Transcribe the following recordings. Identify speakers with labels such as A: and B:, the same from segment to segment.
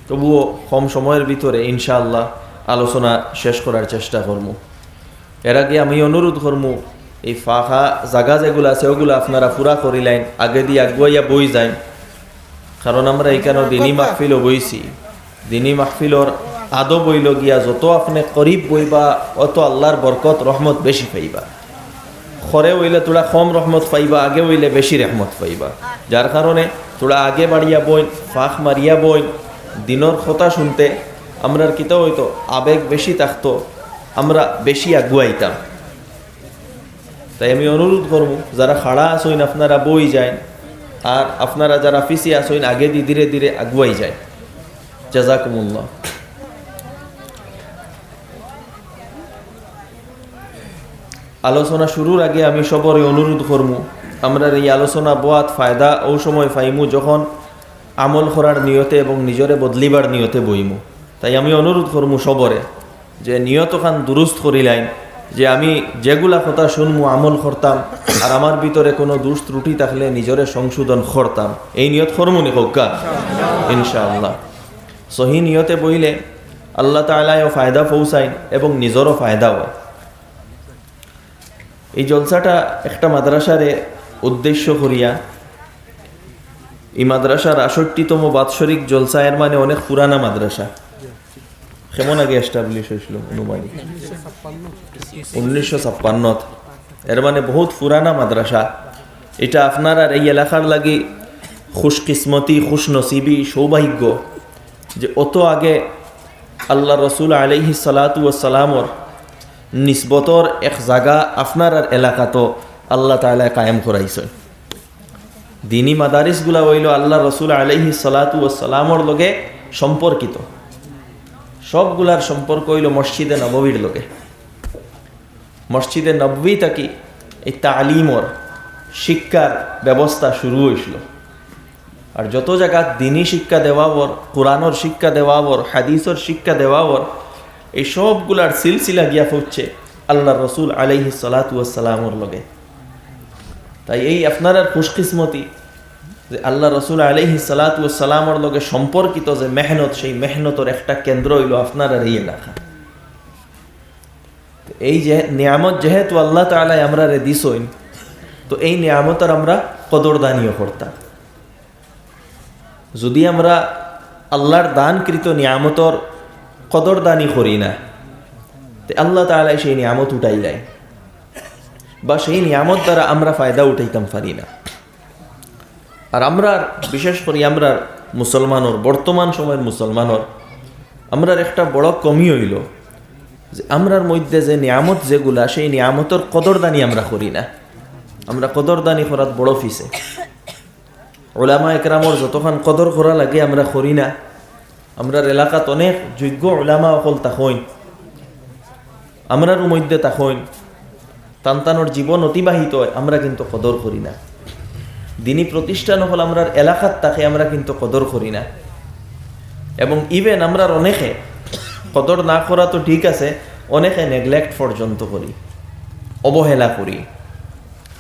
A: তবুও কম সময়ের ভিতরে ইনশাআল্লাহ আলোচনা শেষ করার চেষ্টা করবো। এর আগে আমি অনুরোধ করবো, এই ফাঁকা জায়গা যেগুলো আছে ওগুলো আপনারা পুরা করিলেন, আগে দিয়ে আগুয়াইয়া বই যায়। কারণ আমরা এইখানে দিনী মাহফিলও বইছি, দিনী মাহফিলর আদব বইল গিয়া যত আপনি করিব বইবা অত আল্লাহর বরকত রহমত বেশি পাইবা। খরে হইলে তোরা কম রহমত পাইবা, আগে হইলে বেশি রহমত পাইবা। যার কারণে তোরা আগে বাড়িয়া বইন, ফাঁক মারিয়া বইন, দিনর কথা শুনতে আমরার কিতা হইতো আবেগ বেশি থাকতো, আমরা বেশি আগুয়াইতাম। তাই আমি অনুরোধ করবো, যারা খাড়া আসইন আপনারা বই যায়, আর আপনারা যারা পিছিয়ে আসইন আগে দিয়ে ধীরে ধীরে আগুয়াই যায়। জাযাকুমুল্লাহ। আলোচনা শুরুর আগে আমি সবরে অনুরোধ করবো, আমরা এই আলোচনা বোয়াত ফায়দা ও সময় পাইমু যখন আমল করার নিয়তে এবং নিজরে বদলিবার নিয়তে বইমু। তাই আমি অনুরোধ করবো সবরে যে নিয়ত খান দুরুস্ত করিলাইন, যে আমি যেগুলা কথা শুনমু আমল করতাম, আর আমার ভিতরে কোনো দোষ ত্রুটি থাকলে নিজরে সংশোধন করতাম। এই নিয়ত করমু নি হোক ইনশাআল্লাহ। সহি নিয়তে বইলে আল্লাহ তাআলাও ফায়দা পৌঁছাইন এবং নিজেরও ফায়দা হয়। এই জলসাটা একটা মাদ্রাসারে উদ্দেশ্য করিয়া, এই মাদ্রাসার ৬৮তম বাৎসরিক জলসা, এর মানে অনেক পুরানা মাদ্রাসা। কেমন আগে এস্টাবলিশ হয়েছিল? অনুমানিক 1956। এর মানে বহুত পুরানা মাদ্রাসা। এটা আপনার আর এই এলাকার লাগি খুশকিসমতি, খুশনসিবি, সৌভাগ্য যে অত আগে আল্লাহ রসুল আলাইহিস সালাতু ওয়াস সালামর নিসবতর এক জায়গা আপনার আর এলাকাতো আল্লাহ তাআলা কায়েম করাইছে। দিনী মাদারিসগুলা হইল আল্লাহ রসুল আলাইহিস সালাতু ওয়াস সালামর লগে সম্পর্কিত। সবগুলার সম্পর্ক হইল মসজিদে নববীর লগে। মসজিদে নববী থাকি এই তালিমর শিক্ষার ব্যবস্থা শুরু হয়েছিল। আর যত জায়গা দিনী শিক্ষা দেওয়াবর, কোরআনর শিক্ষা দেওয়াবর, হাদিসর শিক্ষা দেওয়াবর, এই সবগুলার সিলসিলা গিয়া হচ্ছে আল্লাহ রসুল আলাইহিস সালাতু ওয়াস সালামর লগে। তাই এই আপনার আর খুশকিসমতি যে আল্লাহ রসুল আলাইহিস সালাতু ওয়াস সালামর লগে সম্পর্কিত যে মেহনত, সেই মেহনতর একটা কেন্দ্র হইল আপনার আর এই এলাকা। এই যে নিয়ামত যেহেতু আল্লাহ তাআলা আমরা রে দিছইন, তো এই নিয়ামতের আমরা কদরদানিও করতাম। যদি আমরা আল্লাহর দানকৃত নিয়ামতর কদরদানি করি না, তো আল্লাহ তাআলা সেই নিয়ামত উঠাই যায়, বা সেই নিয়ামত দ্বারা আমরা ফায়দা উঠাইতাম পারি না। আর আমরা বিশেষ করে আমরা মুসলমানর, বর্তমান সময়ের মুসলমানর আমরার একটা বড় কমি হইল যে আমরার মধ্যে যে নিয়ামত যেগুলা, সেই নিয়ামতের কদরদানি আমরা করি না। আমরা কদরদানি করার বড় ফিসে। উলামা একরামর যতক্ষণ কদর করা লাগে আমরা করি না। আমরার এলাকাত অনেক যোগ্য উলামা অকল তাকইন, আমরার মধ্যে তাকইন, তান্তানোর জীবন অতিবাহিত হয়, আমরা কিন্তু কদর করি না। দিনী প্রতিষ্ঠান হল আমরার এলাকাত তাকে আমরা কিন্তু কদর করি না। এবং ইভেন আমরার অনেকে কদর না করা তো ঠিক আছে, অনেকে নেগলেক্ট পর্যন্ত করি, অবহেলা করি,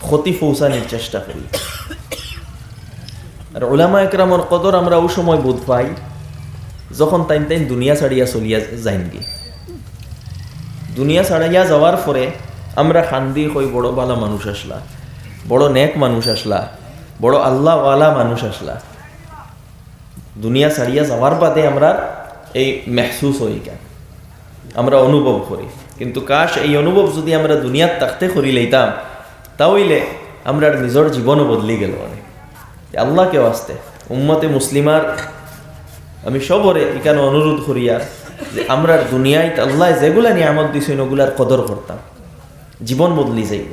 A: ক্ষতি পৌঁছানোর চেষ্টা করি। আর উলামা একরামর কদর আমরা ওই সময় বোধ পাই যখন তাইন দুনিয়া ছাড়িয়া চলিয়া যাইনগি। দুনিয়া ছাড়াইয়া যাওয়ার পরে আমরা খান্দি হই বড় ভালো মানুষ আসলা, বড় নেক মানুষ আসলা, বড় আল্লাহওয়ালা মানুষ আসলা। দুনিয়া ছাড়িয়া যাওয়ার বাদে আমরা এই মেহসুস হই কেন, আমরা অনুভব করি। কিন্তু কাশ এই অনুভব যদি আমরা দুনিয়ার থাকতে করি লইতাম, তাহলে আমরা নিজের জীবনও বদলি গেল অনেক। আল্লাহকে আসতে উম্মতে মুসলিমার আমি সবরে এখানে অনুরোধ করিয়া যে আমরা দুনিয়ায় আল্লাহ যেগুলা নিয়ামত দিছেন ওগুলার কদর করতাম, জীবন বদলি যাইব।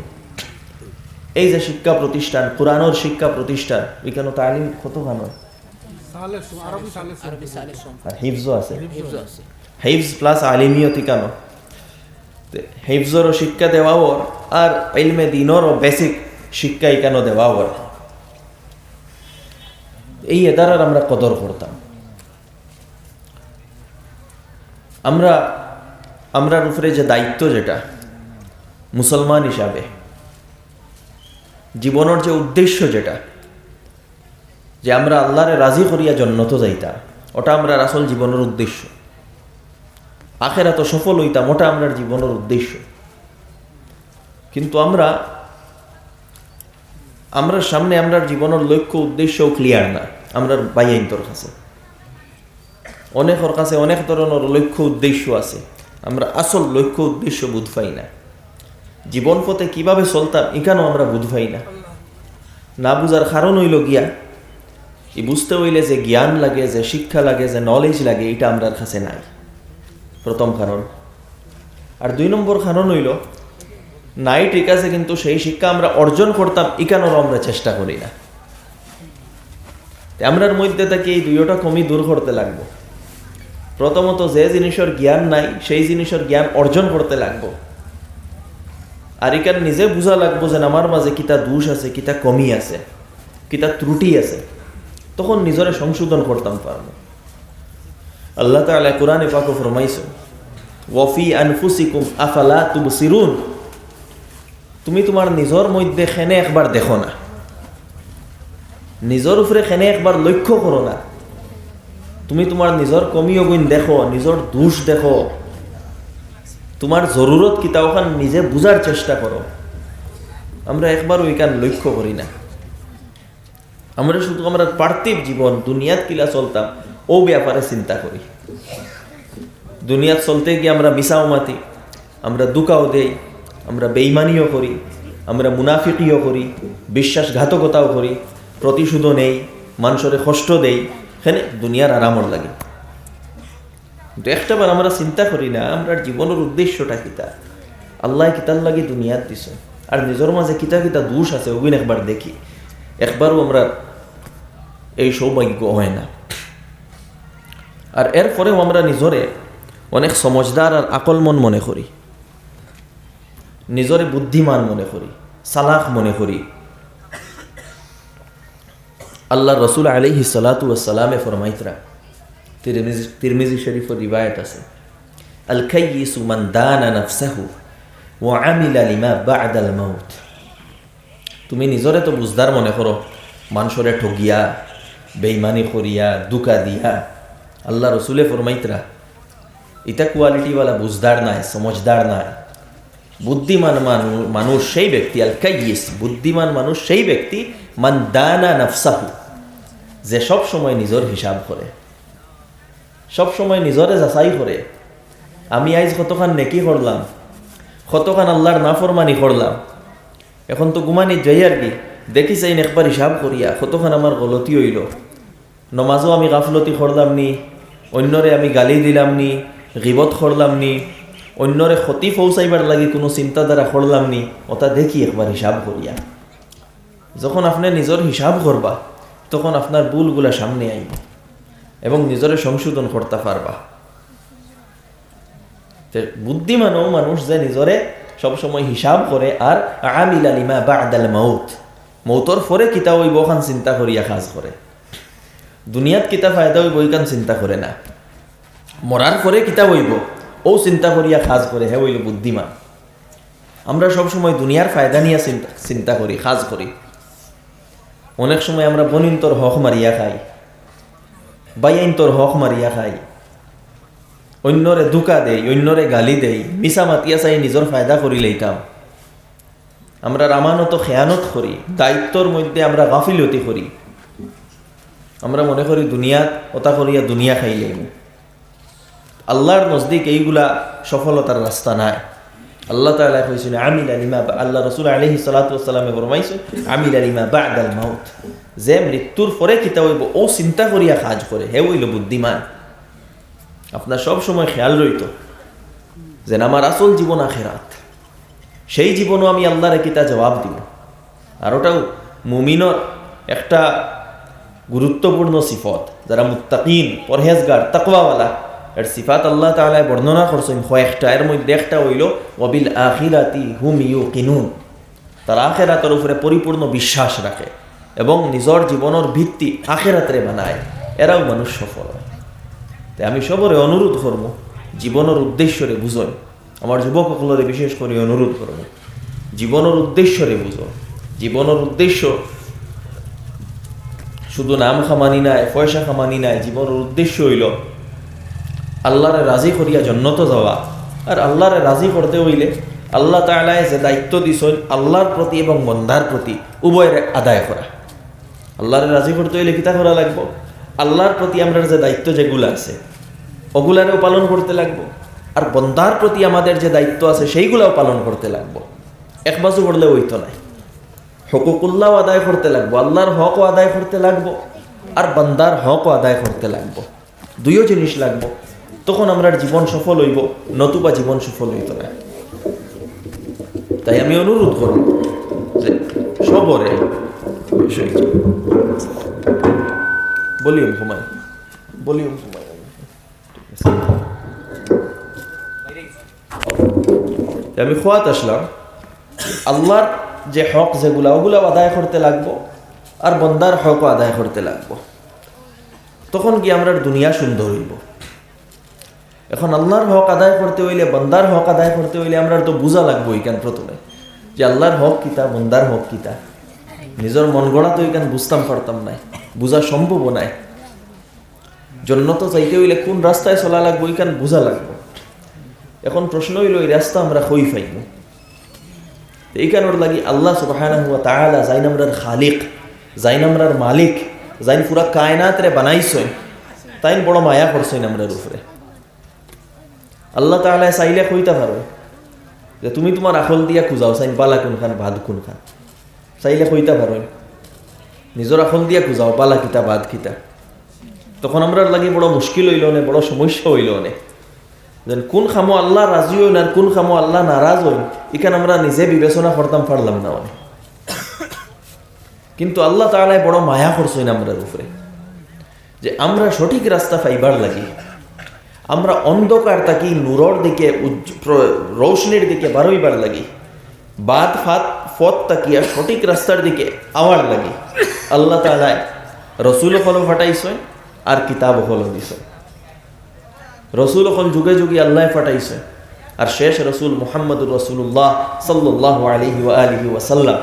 A: এই যে শিক্ষা প্রতিষ্ঠান, কোরআনের শিক্ষা প্রতিষ্ঠান, ওইখানে তালিম কত ভালো, আর হিফজও আছে, হিফজ প্লাস আলিমিয়ত কেন, হিফজরও শিক্ষা দেওয়াও আর ইলমে দিনেরও বেসিক শিক্ষা কেন দেওয়াও। এই এদারার আমরা কদর করতাম। আমরার উপরে যে দায়িত্ব, যেটা মুসলমান হিসাবে জীবনের যে উদ্দেশ্য, যেটা যে আমরা আল্লাহরে রাজি করিয়া জন্নত যাইতা, ওটা আমরা আসল জীবনের উদ্দেশ্য। আখেরাত সফল হইতাম, ওটা আমরা জীবনের উদ্দেশ্য। কিন্তু আমরা সামনে আমরা জীবনের লক্ষ্য উদ্দেশ্যও ক্লিয়ার না। আমরা বাইন্তর কাছে অনেকের কাছে অনেক ধরনের লক্ষ্য উদ্দেশ্য আছে, আমরা আসল লক্ষ্য উদ্দেশ্য বুঝ পাই না। জীবন পথে কিভাবে চলতাম এখানেও আমরা বুঝ পাই না। না বুঝার কারণ হইল গিয়া বুঝতে হইলে যে জ্ঞান লাগে, যে শিক্ষা লাগে, যে নলেজ লাগে, এটা আমরা কাছে নাই, প্রথম কারণ। আর 2 নম্বর কারণ হইল নাই, ঠিক আছে, কিন্তু সেই শিক্ষা আমরা অর্জন করতাম এখানেও আমরা চেষ্টা করি না। আমরার মধ্যে থেকে এই দুইটা কমি দূর করতে লাগবো। প্রথমত যে জিনিসের জ্ঞান নাই সেই জিনিসের জ্ঞান অর্জন করতে লাগবো। আর এখানে নিজে বুঝা লাগবো যে আমার মাঝে কিতা দোষ আছে, কিতা কমি আছে, কিতা ত্রুটি আছে, তখন নিজরে সংশোধন করতাম পারবো। আল্লাহ তাআলা কোরআনে পাকে ফরমাইছেন, ওয়াফি আনফুসিকুম আফালা তুবসিরুন, তুমি তোমার নিজের মধ্যে খেনে একবার দেখো না, নিজের উপরে খেনে একবার লক্ষ্য করো না। তুমি তোমার নিজের কমি অগুণ দেখো, নিজের দোষ দেখো, তোমার জরুরত কিতা ওখান নিজে বুঝার চেষ্টা করো। আমরা একবার ওইখান লক্ষ্য করি না। আমরা শুধু আমরা পার্থিব জীবন দুনিয়াত কিলা চলতাম ও ব্যাপারে চিন্তা করি। দুনিয়াত চলতে গিয়ে আমরা মিসাও মাতি, আমরা দুকাও দেই, আমরা বেঈমানিও করি, আমরা মুনাফিকিও করি, বিশ্বাসঘাতকতাও করি, প্রতিশোধও নেই, মানুষের কষ্ট দেই, এখানে দুনিয়ার আরামর লাগে। কিন্তু একটাবার আমরা চিন্তা করি না আমরা জীবনের উদ্দেশ্যটা কিতা, আল্লাহ কিতার লাগে দুনিয়াত দিছে, আর নিজের মাঝে কিতা কিতা দোষ আছে ওগুলো একবার দেখি। একবারও আমরা এই সৌভাগ্য হয় না। আর এরপরেও আমরা নিজরে অনেক সমঝদার আর আকলমন মনে করি, নিজরে বুদ্ধিমান মনে করি, সালাক মনে করি। আল্লাহ রসুল আলাইহিস সালাতু ওয়াস সালামে ফরমাইতরা, তিরমিজি শরীফের রিওয়ায়াত আছে, আল কাইয়িসু মান দানা নাফসাহু ওয়া আমিলা লিমা বা'দাল মাউত। তুমি নিজরে তো বুঝদার মনে করো, মানুষরে ঠগিয়া, বেঈমানি করিয়া, দুকা দিয়া। আল্লাহ রসুলে ফরমাইতরা ইটা কোয়ালিটিওয়ালা বুঝদার নাই, সমঝদার নাই। বুদ্ধিমান মানুষ সেই ব্যক্তি, আল কাইয়িস, বুদ্ধিমান মানুষ সেই ব্যক্তি, মান দানা নাফসাহু, যে সব সময় নিজের হিসাব করে, সব সময় নিজরে যাচাই করে। আমি আজ কতখান নেকি করলাম, কতখান আল্লাহর নাফরমানি করলাম, এখন তো গুমানি যাই আর কি, দেখি চাই একবার হিসাব করিয়া কতখান আমার গলতি হইল। নমাজও আমি গাফলতি করলাম নি, অন্যরে আমি গালি দিলাম নি, গিবত করলাম নি, অন্যরে ক্ষতি পৌঁছাইবার লাগি কোনো চিন্তাধারা করলাম নি, ওটা দেখি একবার হিসাব করিয়া। যখন আপনি নিজের হিসাব করবা তখন আপনার ভুলগুলা সামনে আইব এবং নিজরে সংশোধন করতে পারবা। বুদ্ধিমানও মানুষ যে নিজরে সবসময় হিসাব করে আর আমিলা লিমা বা'দাল মাউত, মৌতর পরে কিতা হইব ওখান চিন্তা করিয়া কাজ করে। দুনিয়াত কিতা ফায়দা হইব ওইখান চিন্তা করে না, মরার পরে কিতা হইব ও চিন্তা করিয়া কাজ করে, হে হইল বুদ্ধিমান। আমরা সবসময় দুনিয়ার ফায়দা নিয়ে চিন্তা করি, কাজ করি। অনেক সময় আমরা বনিন্তর হক মারিয়া খাই, বাইন্তর হক মারিয়া খাই, অন্যরে দুকা দেই, অন্যরে গালি দেই, মিছা মাতিয়া চাই নিজের ফায়দা করি লইতাম। আমরা রামানত খেয়ানত করি, দায়িত্বর মধ্যে আমরা গাফিলতি করি। আমরা মনে করি দুনিয়াত ওটা করিয়া দুনিয়া খাইলেই। আল্লাহর নজদিক এইগুলা সফলতার রাস্তা নাই। আল্লাহ তাআলা কইছেন আমিলা লিমা, আল্লাহ রাসূল আলাইহিস সালাতু ওয়াস সালামে ফরমাইছেন আমিলা লিমা বা'দাল মাউত, যে মৃত্যুর পরে কিতা হইব ও চিন্তা করিয়া কাজ করে, হে হইল বুদ্ধিমান। আপনার সব সময় খেয়াল রইত যে আমার আসল জীবন আখিরাত, সেই জীবনও আমি আল্লাহর কিতা জবাব দিব। আর ওটাও মুমিনের একটা গুরুত্বপূর্ণ সিফত, যারা মুত্তাকিন, পরহেজগার, তাকওয়াওয়ালা, এর সিফাত আল্লাহ তাআলা বর্ণনা করছেন কয়েকটা। এর মধ্যে একটা হইল ওয়াবিল আখিরাতি হুম ইউকিনুন, তারা আখিরাতের উপরে পরিপূর্ণ বিশ্বাস রাখে এবং নিজের জীবনের ভিত্তি আখিরাতে বানায়, এরাও মানুষ সফল হয়। তাই আমি সবরে অনুরোধ করব জীবনের উদ্দেশ্যরে বুঝুন। আমার যুবক সকলরে বিশেষ করে অনুরোধ করব জীবনের উদ্দেশ্যরে বুঝো। জীবনের উদ্দেশ্য শুধু নাম খামানি নাই, পয়সা খামানি নাই, জীবনের উদ্দেশ্য হইল আল্লাহরে রাজি করিয়া জন্নত যাওয়া। আর আল্লাহরে রাজি করতে হইলে আল্লাহ তাআলা যে দায়িত্ব দিছেন আল্লাহর প্রতি এবং বন্দার প্রতি উভয়ের আদায় করা। আল্লাহরে রাজি করতে হইলে কিতা করা লাগবো? আল্লাহর প্রতি আমরা যে দায়িত্ব যেগুলো আছে ওগুলারেও পালন করতে লাগবো, আর বন্দার প্রতি আমাদের যে দায়িত্ব আছে সেইগুলাও পালন করতে লাগবো। এক বাজু করলে হইতো নাই, হকুকুল্লাহ আদায় করতে লাগবো, আল্লাহর হকও আদায় করতে লাগবো, আর বান্দার হকও আদায় করতে লাগবো। দুইও জিনিস লাগবো, তখন আমরা জীবন সফল হইব, নতুবা জীবন সফল হইত না। তাই আমি অনুরোধ করব যে সবরে ভলিউম ঘুমাই আমি খোয়াত আসলাম। আল্লাহর যে হক যেগুলা ওগুলো আদায় করতে লাগবো, আর বন্দার হকও আদায় করতে লাগবো, তখন কি আমরা দুনিয়া সুন্দর হইব। এখন আল্লাহর হক আদায় করতে হইলে, বন্দার হক আদায় করতে হইলে আমরা তো বুঝা লাগবো এখান প্রথমে যে আল্লাহর হক কিতা, বন্দার হক কিতা। নিজের মন গড়া তো এখান বুঝতাম পারতাম নাই, বুঝা সম্ভব নাই। জন্নত চাইতে হইলে কোন রাস্তায় চলা লাগবো এখান বুঝা লাগবো। এখন প্রশ্ন হইল এই রাস্তা আমরা কই পাইব? এইখানোর লাগি আল্লাহ সুবহানাহু ওয়া তাআলা যাইন আমরার খালিক, যাইন আমরার মালিক, যাইন পুরা কায়নাত রে বানাইছেন, তাইন বড় মায়া করছেন আমরার উপরে। আল্লাহ তাআলা চাইলে কইতা পারো যে তুমি তোমার আকল দিয়া খুঁজাও, চাইন বালা কোনখান বাদ কোনখান, চাইলে কইতা পারো নিজের আকল দিয়া খুঁজাও বালা কিতা বাদ কিতা। তখন আমরা লাগি বড় মুশকিল হইল নে, বড় সমস্যা হইল নে, যেন কোন খামো আল্লাহ রাজি হইন আর কোন খামো আল্লাহ নারাজ হইন, এখানে আমরা নিজে বিবেচনা করতাম পারলাম না। কিন্তু আল্লাহ তাআলা বড় মায়া করছেন আমরার উপরে, যে আমরা সঠিক রাস্তা পাইবার লাগি, আমরা অন্ধকার তাকি নূরের দিকে, রৌশনির দিকে বারোইবার লাগি, বাদ ফাত ফত তাকিয়া সঠিক রাস্তার দিকে আওয়ার লাগি আল্লাহ তাআলা রসুল হল ফাটাইছেন আর কিতাব হল দিছেন। রসুল হল যুগে যুগে আল্লাহ ফাটাইছে, আর শেষ রসুল মুহাম্মদুর রাসূলুল্লাহ সাল্লাল্লাহু আলাইহি ওয়া আলিহি ওয়া সাল্লাম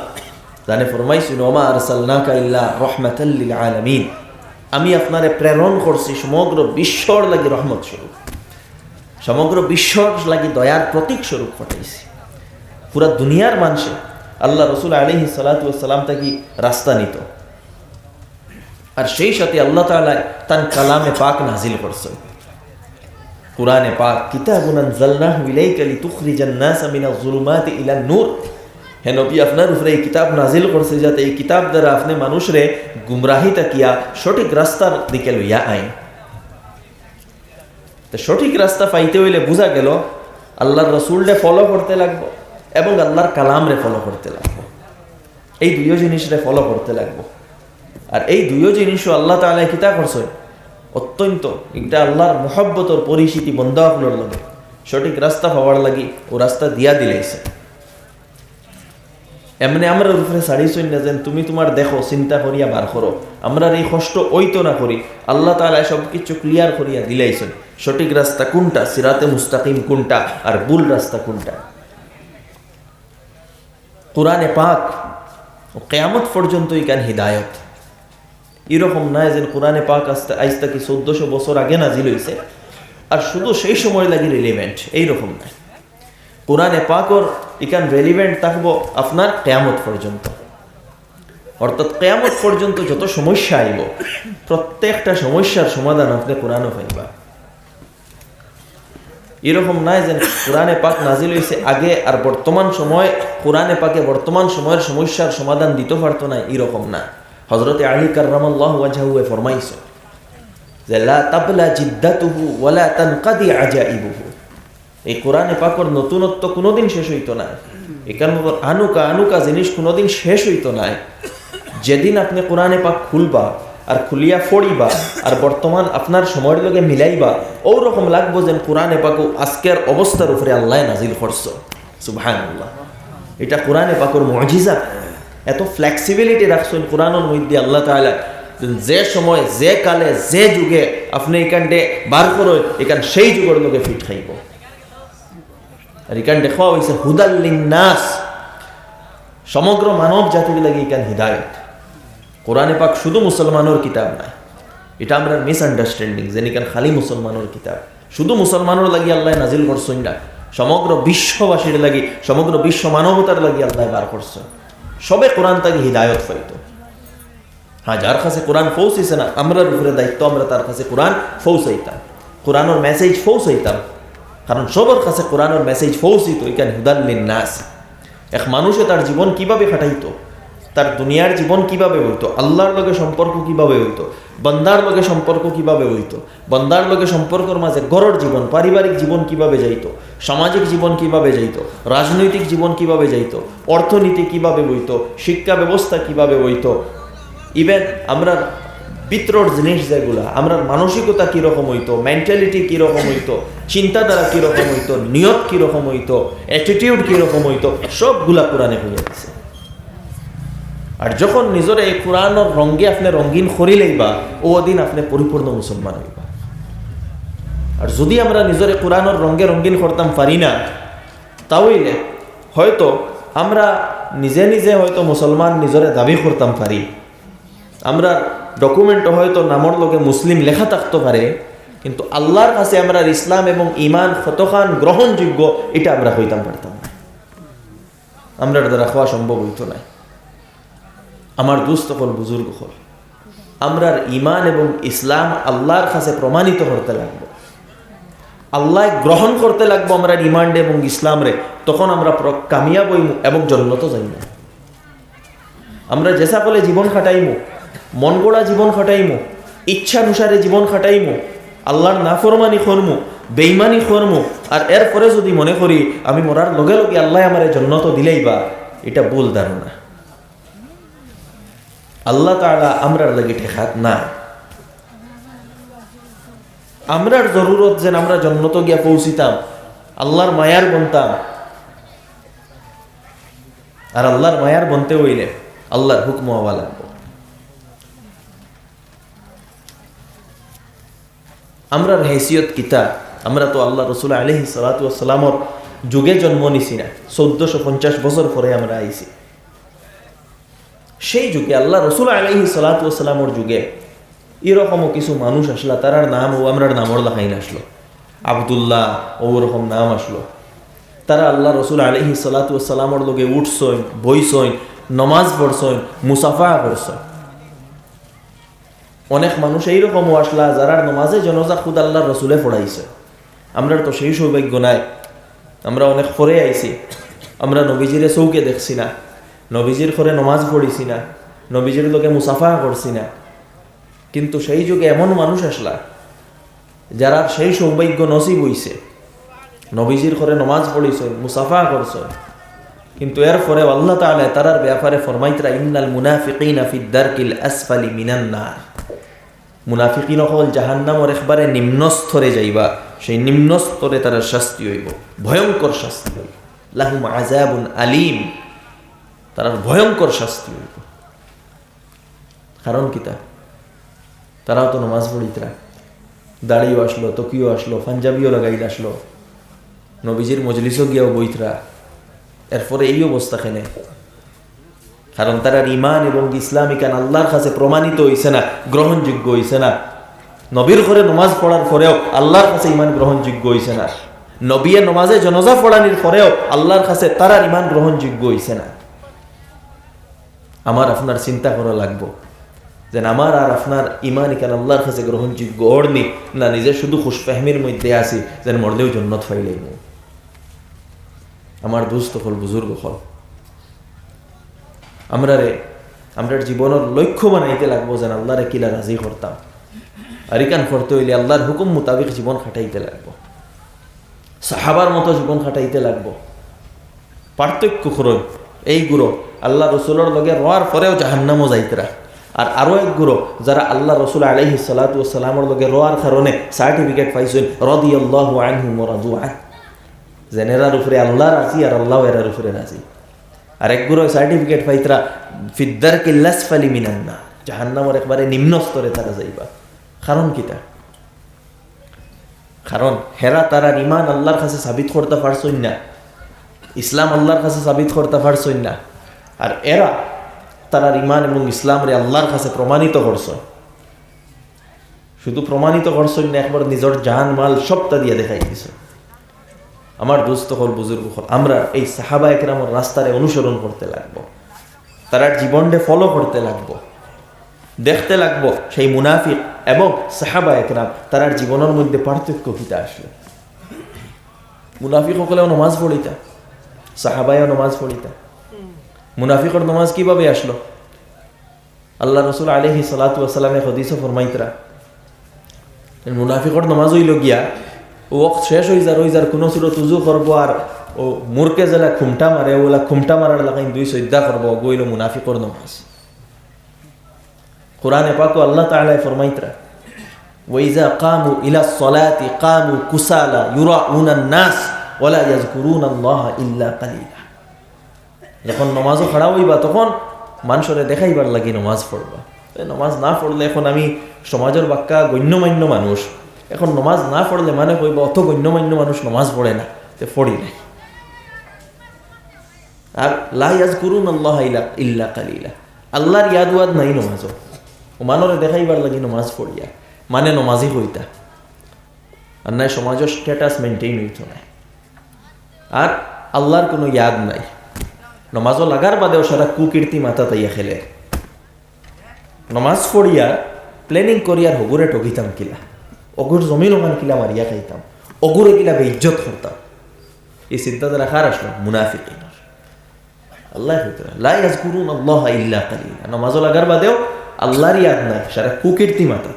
A: জানে ফরমাইছেন, ওমা আরসালনাকা ইল্লা রাহমাতাল লিল আলামিন, আমি আপনারে প্রেরণ করছি সমগ্র বিশ্বর লাগি রহমত স্বরূপ, সমগ্র বিশ্বর লাগি দয়ার প্রতীক স্বরূপ পাঠাইছি। পুরা দুনিয়ার মানুষে আল্লাহ রসুল আলাইহিস সালাতু ওয়াস সালাম তাকি রাস্তা নিত, আর সেই সাথে আল্লাহ তাআলা তান কালামে পাক নাজিল করছেন। কুরআনে পাক কিতাবুন আনজালনাহু ইলাইকা লিতুখরিজান নাসা মিনাজ যুলুমাতি ইলান নূর, হে নবী আপনার উপরে এই কিতাব নাজিল করছে যাতে এই কিতাব দ্বারা আপনি মানুষরে গুমরাহি তাকিয়া সঠিক রাস্তার দিকে লইয়া আইন। তো সঠিক রাস্তা পাইতে হইলে বোঝা গেল আল্লাহর রসুলরে ফলো করতে লাগবো এবং আল্লাহর কালামরে ফলো করতে লাগবো। এই দুইও জিনিসরে ফলো করতে লাগবো। আর এই দুইও জিনিসও আল্লাহ তাআলা কিতা করছে অত্যন্ত একটা আল্লাহর মহব্বতর পরিচিতি বন্দাগুলোর লগে সঠিক রাস্তা পাওয়ার লাগি ও রাস্তা দিয়া দিলেছে। এমনি আমরা উপরে ছাড়িছই না যেন তুমি তোমার দেখো চিন্তা করিয়া বার করো, আমরা এই কষ্ট ওইতো না করি। আল্লাহ তাআলা সব কিছু ক্লিয়ার করিয়া দিলাইছেন, সঠিক রাস্তা কোনটা, সিরাতে মুস্তাকিম কোনটা, আর ভুল রাস্তা কোনটা। কুরআনে পাক ও কিয়ামত পর্যন্ত ইকান হিদায়ত। এরকম নয় যে কুরআনে পাক আজ থেকে 1400 বছর আগে নাজিল হয়েছে আর শুধু সেই সময় লাগি রিলেভেন্ট, এইরকম নয়। কুরআনে পাকর ইকান রেলিভেন্ট থাকবো আপনার কিয়ামত পর্যন্ত, অর্থাৎ কিয়ামত পর্যন্ত যত সমস্যা আইব প্রত্যেকটা সমস্যার সমাধান আপনি কোরআনও পাইবা। এরকম নয় যে কুরআনে পাক নাজিল হয়েছে আগে আর বর্তমান সময় কুরআনে পাকে বর্তমান সময়ের সমস্যার সমাধান দিতে পারতো না, এরকম না। হযরতে আলী কাররামাল্লাহু ওয়াজহাহু ফরমাইছে যে লা তাবলা জিদ্দাতুহু ওয়ালা তানকাদি আজাইবুহু, এই কোরআনে পাকর নতুনত্ব কোনোদিন শেষ হইতো না, এখান আনুকা আনুকা জিনিস কোনোদিন শেষ হইতো না। যেদিন আপনি কোরআনে পাক খুলবা আর খুলিয়া পড়িবা আর বর্তমান আপনার সময়ের লগে মিলাইবা, ওরকম লাগবো যেন কোরআনে পাকও আজকের অবস্থার উপরে আল্লাহ নাজিল করছে। সুবহানাল্লাহ, এটা কোরআনে পাকর মুজিজা। এত ফ্লেক্সিবিলিটি রাখছেন কোরআনের মধ্যে আল্লাহ তাআলা, যে সময় যে কালে যে যুগে আপনি এখানটে বার করো এখান সেই যুগের লগে ফিট খাইব। আর এখান দেখা হয়েছে হুদাল লিন্নাস, সমগ্র মানব জাতির লাগে এখান হিদায়ত। কোরআনে পাক শুধু মুসলমানের কিতাব না, এটা আমরা মিসআন্ডারস্ট্যান্ডিং যে নিকান খালি মুসলমানের কিতাব। শুধু মুসলমানের লাগি আল্লাহ নাজিল করছেন না, সমগ্র বিশ্ববাসীর লাগি, সমগ্র বিশ্ব মানবতার লাগি আল্লাহ বার করছেন। সবে কোরআন তাকে হিদায়ত পাইতো। হ্যাঁ, যার কাছে কোরআন পৌঁছেছে না, আমরার উপরে দায়িত্ব আমরা তার কাছে কোরআন পৌঁছাইতাম, কোরআনের মেসেজ পৌঁছাইতাম। কারণ সবার কাছে কোরআনের মেসেজ পৌঁছিত, এখানে হুদাল্লিন নাস। এক মানুষে তার জীবন কিভাবে কাটাইতো, তার দুনিয়ার জীবন কিভাবে হইতো, আল্লাহর লগে সম্পর্ক কিভাবে হইতো, বন্দার লগে সম্পর্ক কিভাবে হইতো, বন্দার লগে সম্পর্কের মাঝে ঘরের জীবন, পারিবারিক জীবন কিভাবে যাইতো, সামাজিক জীবন কিভাবে যাইতো, রাজনৈতিক জীবন কিভাবে যাইতো, অর্থনীতি কিভাবে হইতো, শিক্ষা ব্যবস্থা কিভাবে হইতো, ইভেন আমরা ভিতরের জিনিস যেগুলা, আমরা মানসিকতা কীরকম হইতো, মেন্টালিটি কীরকম হইতো, চিন্তাধারা কীরকম হইতো, নিয়ত কীরকম হইতো, অ্যাটিটিউড কীরকম হইতো, সবগুলা কোরআনে হয়ে গেছে। আর যখন নিজের এই কোরআনের রঙে আপনি রঙিন করি লইবা, ও দিন আপনি পরিপূর্ণ মুসলমান হইবা। আর যদি আমরা নিজের কোরআনের রঙে রঙিন করতাম পারি না, তাহলে হয়তো আমরা নিজে নিজে হয়তো মুসলমান নিজরে দাবি করতাম পারি, আমরা ডকুমেন্ট হয়তো নামর লগে মুসলিম লেখা থাকতে পারে, কিন্তু আল্লাহর কাছে আমরা ইসলাম এবং ইমান কতখান গ্রহণযোগ্য এটা আমরা হইতাম পারতাম না, আমরা দ্বারা হওয়া সম্ভব হইতো না। আমার দুস্থ হল, বুজুর্গ হল, আমরা ইমান এবং ইসলাম আল্লাহর কাছে প্রমাণিত করতে লাগবো, আল্লাহ গ্রহণ করতে লাগবো আমরা ইমান এবং ইসলাম রে, তখন আমরা কামিয়াব হইম এবং জন্নত যাইব। আমরা যে সকলে জীবন খাটাইমু, মন গড়া জীবন খাটাইমু, ইচ্ছানুসারে জীবন খাটাইমু, আল্লাহর নাফরমানি করমু, বেইমানি করমু, আর এরপরে যদি মনে করি আমি মরার লগে লগে আল্লাহ আমার জন্নত দিলেই বা, এটা ভুল ধারণা। আল্লাহ তাআলা আমরার লাগি ঠেকাত না, আমরার জরুরত যেন আমরা জন্নত গিয়া পৌঁছিতাম, আল্লাহর মায়ার বনতাম। আর আল্লাহর মায়ার বনতে হইলে আল্লাহর হুকম হওয়া লাগবে। আমরার হেসিয়ত কিতা, আমরা তো আল্লাহ রসুল আলাইহিস সালাতু ওয়াস সালামর যুগে জন্ম নিছি না, 1450 বছর পরে আমরা আইছি। সেই যুগে আল্লাহ রসুল আলাইহিস সালাতু ওয়াস সালামর যুগে এরকমও কিছু মানুষ আসলা, তারার নাম ও আমরার নামর লাগাইন আসলো, আবদুল্লাহ ওরকম নাম আসলো। তারা আল্লাহ রসুল আলাইহিস সালাতু ওয়াস সালামর লগে উঠছইন, বইছইন, নমাজ পড়ছইন, মুসাফা করছইন। অনেক মানুষ এইরকমও আসলা যারার নমাজে জনজা খুদ আল্লাহর রসুলে পড়াইছে। আমরা তো সেই সৌভাগ্য নাই, আমরা অনেক পরে আইছি, আমরা নবীজিরে চৌকে দেখছি না, নবীজির ঘরে নমাজ পড়িছি না, নবীজির লোকে মুসাফা করছি না। কিন্তু সেই যুগে এমন মানুষ আসলা যারা সেই সৌভাগ্য নসিব হইছে, নবীজির ঘরে নমাজ পড়িছ, মুসাফা করছ, কিন্তু এরপরে আল্লাহ তাআলা তারার ব্যাপারে ফরমাইতরা ইন্নাল মুনাফিকিনা ফিদ দারকিল আসফালি মিনান নার। মুনাফিকিন হল জাহান্নামের একবারে নিম্ন স্তরে যাইবা, সেই নিম্ন স্তরে তারা শাস্তি হইব, ভয়ঙ্কর শাস্তি হইব, লাহুম আযাবুন আলীম, তারা ভয়ঙ্কর শাস্তি হইব। কারণ কিতা, তারাও তো নমাজ পড়িতরা, দাড়িও আসলো, তকিও আসলো, পাঞ্জাবিও লাগাইল আসলো, নবীজির মজলিসও গিয়াও বইতরা, এরপরে এই অবস্থা খেলে। কারণ তারা ইমান এবং ইসলাম ইকান আল্লাহর কাছে প্রমাণিত হইছে না, গ্রহণযোগ্য হইছে না। নবীর ঘরে নমাজ পড়ার পরেও আল্লাহর কাছে ইমান গ্রহণযোগ্য হইছে না, নবীর নমাজে জনাজা পড়ানির পরেও আল্লাহর কাছে তারা ইমান গ্রহণযোগ্য হইছে না। আমার আপনার চিন্তা করা লাগবো যে আমার আর আপনার ইমান ইকান আল্লাহর কাছে গ্রহণযোগ্য অর্নি না, নিজে শুধু খুশফাহমির মধ্যে আছি যেন মরলেও জন্নত ফাইলাইব। আমার দুস্থ হল, বুজুর্গ হল, আমরা জীবনের লক্ষ্য বানাইতে লাগবো যেন আল্লাহরে কিলা রাজি করতাম, আর ইকান করতে হইলে আল্লাহর হুকুম মোতাবেক জীবন খাটাইতে লাগবো, সাহাবার মতো জীবন খাটাইতে লাগবো। পার্থক্য করো এই গুরু আল্লাহ রসুলের লগে রোয়ার পরেও জাহান্নামও যাইতরা, আর আরো এক গুরু যারা আল্লাহ রসুল আলাইহিস সালাতু ওয়াস সালামের লগে রোয়ার কারণে সার্টিফিকেট পাইছেন রাদিয়াল্লাহু আনহুম ওয়া রাদু আন, জেনেরার উপরে আল্লাহ রাজি আর আল্লাহ এরার উপরে রাজি। আর এক গুরু সার্টিফিকেট পাইতরা ফিদ দারকিল আসফালি মিনান নার, জাহান্নামের একবারে নিম্ন স্তরে তারা যাইবা। কারণ কিতা, কারণ হেরা তারা ইমান আল্লাহর কাছে সাবিত করতে পারছই না, ইসলাম আল্লাহর কাছে সাবিত করতে পারছই না, আর এরা তারার ইমান এবং ইসলামরে আল্লাহর কাছে প্রমাণিত করছে। শুধু প্রমাণিত করছেন না, একবার নিজের জান মাল সবটা দিয়ে দেখাই দিছে। আমার দোস্ত হল, বুজুর্গ হল, আমরা এই সাহাবা একরামের রাস্তারে অনুসরণ করতে লাগবো, তারার জীবনকে ফলো করতে লাগবো, দেখতে লাগবো সেই মুনাফিক এবং সাহাবা একরাম তারার জীবনের মধ্যে পার্থক্য কিতা আসলো। মুনাফিক হলেও নমাজ পড়িতা, সাহাবায়ও নমাজ পড়িতা। মুনাফিকর নমাজ কিভাবে আসলো? আল্লাহ রসুল আলাইহিস সালাতু ওয়াস সালামে হাদিসে ফরমাইতরা, মুনাফিকর নমাজ হইল গিয়া ও ওয়াক্ত শেষ হয়ে যার কোনো সুরত উজু করবো আর ও মুরকে জেলা খুমটা মারে, ওলা খুমটা মারার লাগাইন 2 সজ্জা করবো, গইল মুনাফিকর নমাজ। কুরআনে পাক আল্লাহ তাআলা ফরমাইতরা, ওয়াইজা কামু ইলা সলাতি কামু কুসালা ইউরাউনা নাস ওয়ালা ইয়াযকুরুনাল্লাহা ইল্লা কালিলা। যখন নমাজও খাড়া হইবা তখন মানুষরে দেখাইবার লাগি নমাজ পড়বা। নমাজ না পড়লে, এখন আমি সমাজের বাক্কা গণ্যমান্য মানুষ, এখন নমাজ না পড়লে মানে কইবা অত গণ্যমান্য মানুষ নমাজ পড়ে না, তে পড়ি নাই। আর লা ইয়াযকুরুনাল্লাহা ইল্লা কালিলা, আল্লাহর ইয়াদ ওয়াদ নাই নমাজ, ও মানরে দেখাইবার লাগি নমাজ পড়িয়া মানে নমাজই হইতা। আর নাই সমাজের স্ট্যাটাস মেনটেইন হইত না, আর আল্লাহর কোনো ইয়াদ নাই। নমাজও লাগার বাদেও সারা কুকীর্তি মাথা তাইয়া খেলে। নমাজ পড়িয়া প্ল্যানিং করিয়ার হগুরে টকিতাম কিলা, অগুর জমিন ওখান কিলা মারিয়া খাইতাম, অগুরে কিলা বেইজ্জত করতাম। এই চিন্তাধারা কার আসলো? মুনাফিকিনের। আল্লাহ লা ইয়াযকুরুনাল্লাহা ইল্লা কালিলা, নমাজও লাগার বাদেও আল্লাহর ইয়াদ নাই, সারা কুকীর্তি মাথা।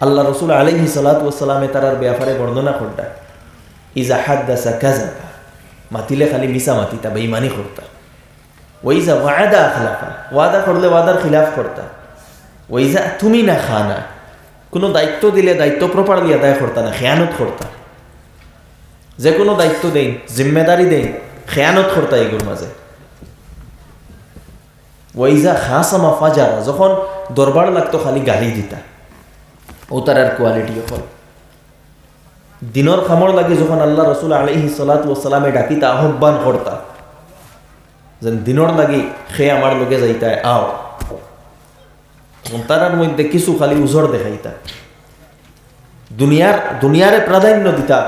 A: আল্লাহ রসুল আলাইহিস সালাতু ওয়াস সালামে তারার ব্যাপারে বর্ণনা করতা, ইজা হাদ্দাসা কাযাবা, মাতিলে খালি মিছা মাতিতা, বেঈমানি করতা। ওয়াইজা ওয়াদা আখলাফা, ওয়াদা করলে ওয়াদার খিলাফ করতা। ওয়াইজা তুমি না খানা, কোনো দায়িত্ব দিলে দায়িত্ব প্রপারলি আদায় করতা না, খেয়ানত করতা। যে কোনো দায়িত্ব দেন, জিম্মেদারি দেন, খেয়ানত করতা এগুলোর মাঝে। ওয়াইজা খাসামা ফাজারা, যখন দরবার লাগতো খালি গালি দিতা। ও তার কোয়ালিটি হল দিনর খামর লাগে, যখন আল্লাহ রসুল আলাইহিস সালাতু ওয়াস সালামে ডাকিতা, আহ্বান করতা যেন দিনর লাগি সে আমার লগে যাইতায় আও, তারার মধ্যে কিছু খালি উজর দেখাইতা, দুনিয়ারে প্রাধান্য দিতা।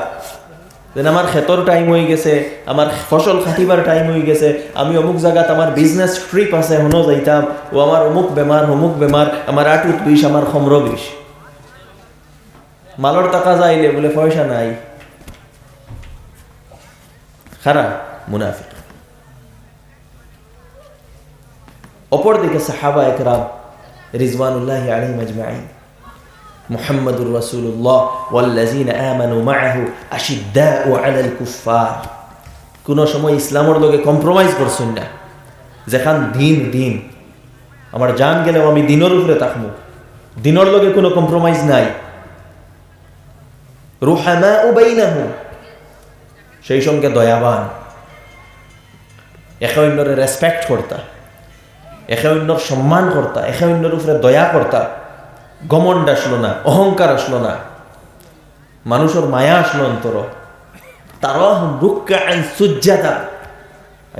A: যেন আমার ক্ষেতর টাইম হয়ে গেছে, আমার ফসল খাটিবার টাইম হয়ে গেছে, আমি অমুক জায়গাত আমার বিজনেস ট্রিপ আছে, হনো যাইতাম, ও আমার অমুক বেমার, আমার আটুত বিষ, আমার খমর বিষ। মালর টাকা যাইলে বলে পয়সা নাই, খারা মুনাফিক। অপরদিকে সাহাবা একরাম রিজওয়ানুল্লাহি আলাইহিম আজমাইন, মুহাম্মাদুর রাসূলুল্লাহ ওয়াল্লাযীনা আমানু মাআহু আশিদ্দাউ আলাল কুফফার, কোন সময় ইসলামের লগে কম্প্রোমাইজ করছেন না। যেখান দিন আমার জান গেলেও আমি দিনের উপরে থাকবো, দিনের লগে কোনো কম্প্রোমাইজ নাই। রুহামাউ বাইনাহুম, সেই সঙ্গে দয়াবান, একে অন্যরে রেসপেক্ট করতা, একে অন্যর সম্মান করতা, একে অন্যর উপরে দয়া করতা। গমন্ড আসলো না, অহংকার আসলো না, মানুষের মায়া আসলো অন্তর। তারাহুম রুকআন সুজ্জাদা,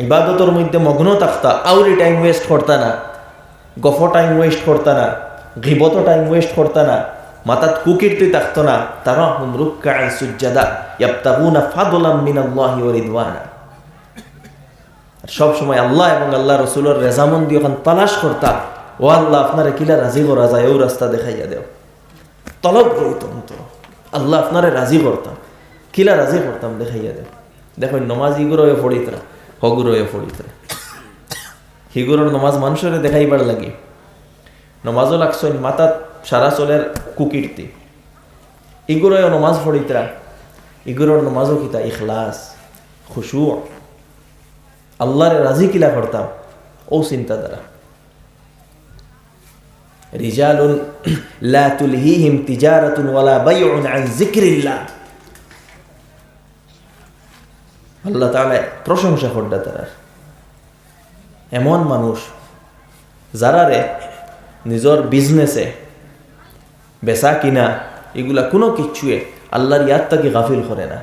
A: ইবাদতের মধ্যে মগ্ন থাকতা, আউরি টাইম ওয়েস্ট করতা না, গফ টাইম ওয়েস্ট করতা না, গিবত টাইম ওয়েস্ট করতা না, মাথাত কুকীর্তি থাকতো না। তারাহুম রুকআন সুজ্জাদা ইয়াবতাগুনা ফাদলাম মিনাল্লাহি ওয়া রিদওয়ানা, সব সময় আল্লাহ এবং আল্লাহ রসুলের রেজামন্দি ওখান তালাশ করতা। ও আল্লাহ, আপনারা কিলা রাজি করা যায়, ও রাস্তা দেখাইয়া দেও। তলব রইত অন্তর, আল্লাহ আপনারে রাজি করতাম, কিলা রাজি করতাম, দেখাইয়া দেও। দেখো নমাজ ইগুরোয় পড়িতরা, হগুরোয় পড়িতরা, হিগুরোর নমাজ মানুষের দেখাইবার লাগে। নমাজও লাগছেন মাথাত সারা চলের কুকীর্তি, ইগুরোয় নমাজ পড়িতরা, ইগুরোর নমাজও কিতা ইখলাস, খুশু, আল্লাহরে রাজি কিলা করতাম, ও চিন্তা দ্বারা। রিজালুন লা তুলহিহিম তিজারাতুন ওয়ালা বাইউন আন যিকরিল্লাহ, আল্লাহ তাআলা প্রশংসা করদা তারা। এমন মানুষ যারা রে নিজের বিজনেসে বেচা কিনা এগুলা কোনো কিছুয়ে আল্লাহর ইয়াদ তাকে গাফিল করে না।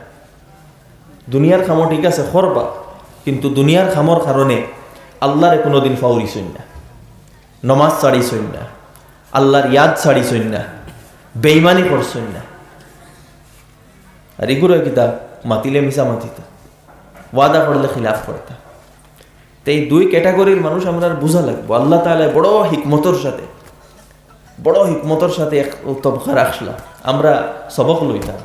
A: দুনিয়ার কামও ঠিক আছে করবা, কিন্তু দুনিয়ার খামর কারণে আল্লাহরে কোনোদিন ফাউরিছইন না, নমাজ ছাড়িছইন না, আল্লাহর ইয়াদ ছাড়িছইন না, বেঈমানি করছইন না। আর এগুলো কিতাব মাতিলে মিশা মাতিতা, ওয়াদা করলে খিলাফ করতা। তো এই দুই ক্যাটাগরির মানুষ আমরা বোঝা লাগবো। আল্লাহ তাআলা বড় হিকমতর সাথে এক তবকা রাখলা, আমরা সবক লইতাম।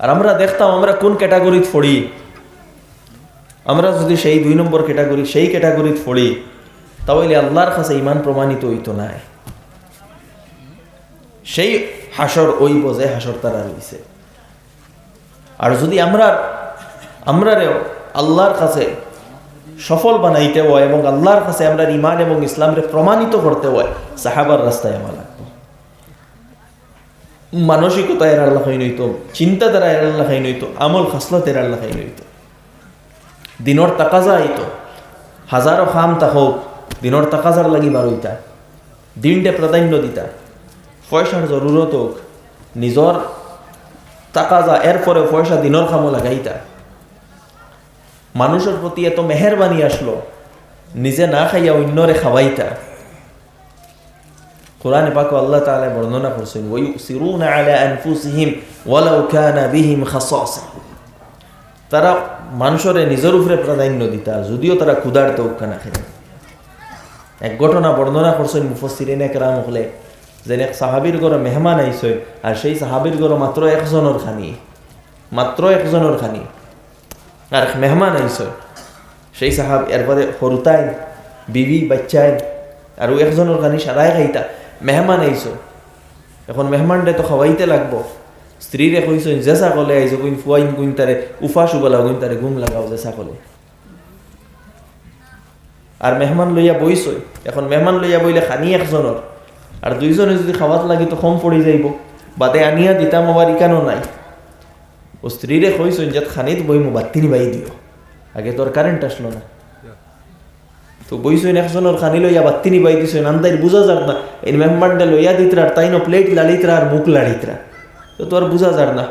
A: আর আমরা দেখতাম আমরা কোন ক্যাটাগরিত পড়ি। আমরা যদি সেই 2 নম্বর ক্যাটাগরি, সেই ক্যাটাগরিত পড়ি, তাহলে আল্লাহর কাছে ইমান প্রমাণিত হইতো না। সেই হাসর ওই বোঝে হাসর তারা রয়েছে। আর যদি আমরা আল্লাহর কাছে সফল বানাইতে হয় এবং আল্লাহর কাছে আমরা ইমান এবং ইসলামকে প্রমাণিত করতে হয়, সাহাবার রাস্তায় আমার লাগবে। মানসিকতা এর আল্লাহ খাই নইতো, চিন্তাধারা এর আল্লাহ খাই নইতো, আমল খাসলত এর আল্লাহ খাই নইতো। দিনর তাকাজা আইতো, হাজারো খাম তাহোক দিনর তাকাজার লাগি বারইতা, দিনটা প্রাধান্য দিতা। পয়সার জরুরত হোক, নিজর তাকাজা এরপরে পয়সা দিনর খামো লাগাইতা। মানুষের প্রতি এত মেহেরবানি আসলো, নিজে না খাইয়া অন্যরে খাওয়াইতা। কোরআনে পাকে আল্লাহ তাআলা বর্ণনা করছেন, ওয়ায়ুসিরুনা আলা আনফুসিহিম ওয়ালাউ কানা বিহিম খাসাসা। তারা মানুষের নিজের উপরে প্রাধান্য দিতা, যদিও তারা ক্ষুধার্ত হোক না খেয়ে। এক ঘটনা বর্ণনা করছেন মুফাসসিরিনে কেরাম হলে, যে এক সাহাবীর ঘরে মেহমান আইছে, আর সেই সাহাবীর ঘরে মাত্র একজনের খানি, আর মেহমান আইছে। সেই সাহাব এরপরে হরুতাই বিবি বাচ্চাই আর একজনের খানি সারাই খাইতা। মেহমান আইছে, এখন মেহমানটা তো খাওয়াইতে লাগবো। স্ত্রীরে কইছেন জেসা কলে আইছে, কুইন ফুয়াইন কুইন তারে উফাস উবালা কুইন তারে ঘুম লাগাও জেসা কলে। আর মেহমান লইয়া বইছে, এখন মেহমান লইয়া বইলে খানি একজনের, আর 2 জনে যদি খাওয়াত লাগি তো কম পড়ি যাইব। বাদে আনিয়া দিতাম আবার ইকানো নাই। ও স্ত্রীরে কইছেন যে খানিত বইমু বাতি নিবাই দিও, আগে তোর কারেন্ট আসলো না। তো বইছেন একজনের খানি লইয়া বাতি নিবাই দিছেন, আন্দাই বুঝা যার না এই মেহমানটা লইয়া দিতরা আর তাইনো প্লেট লালিতরা আর মুখ লাড়িতরা, তো তোর বুঝা যার না।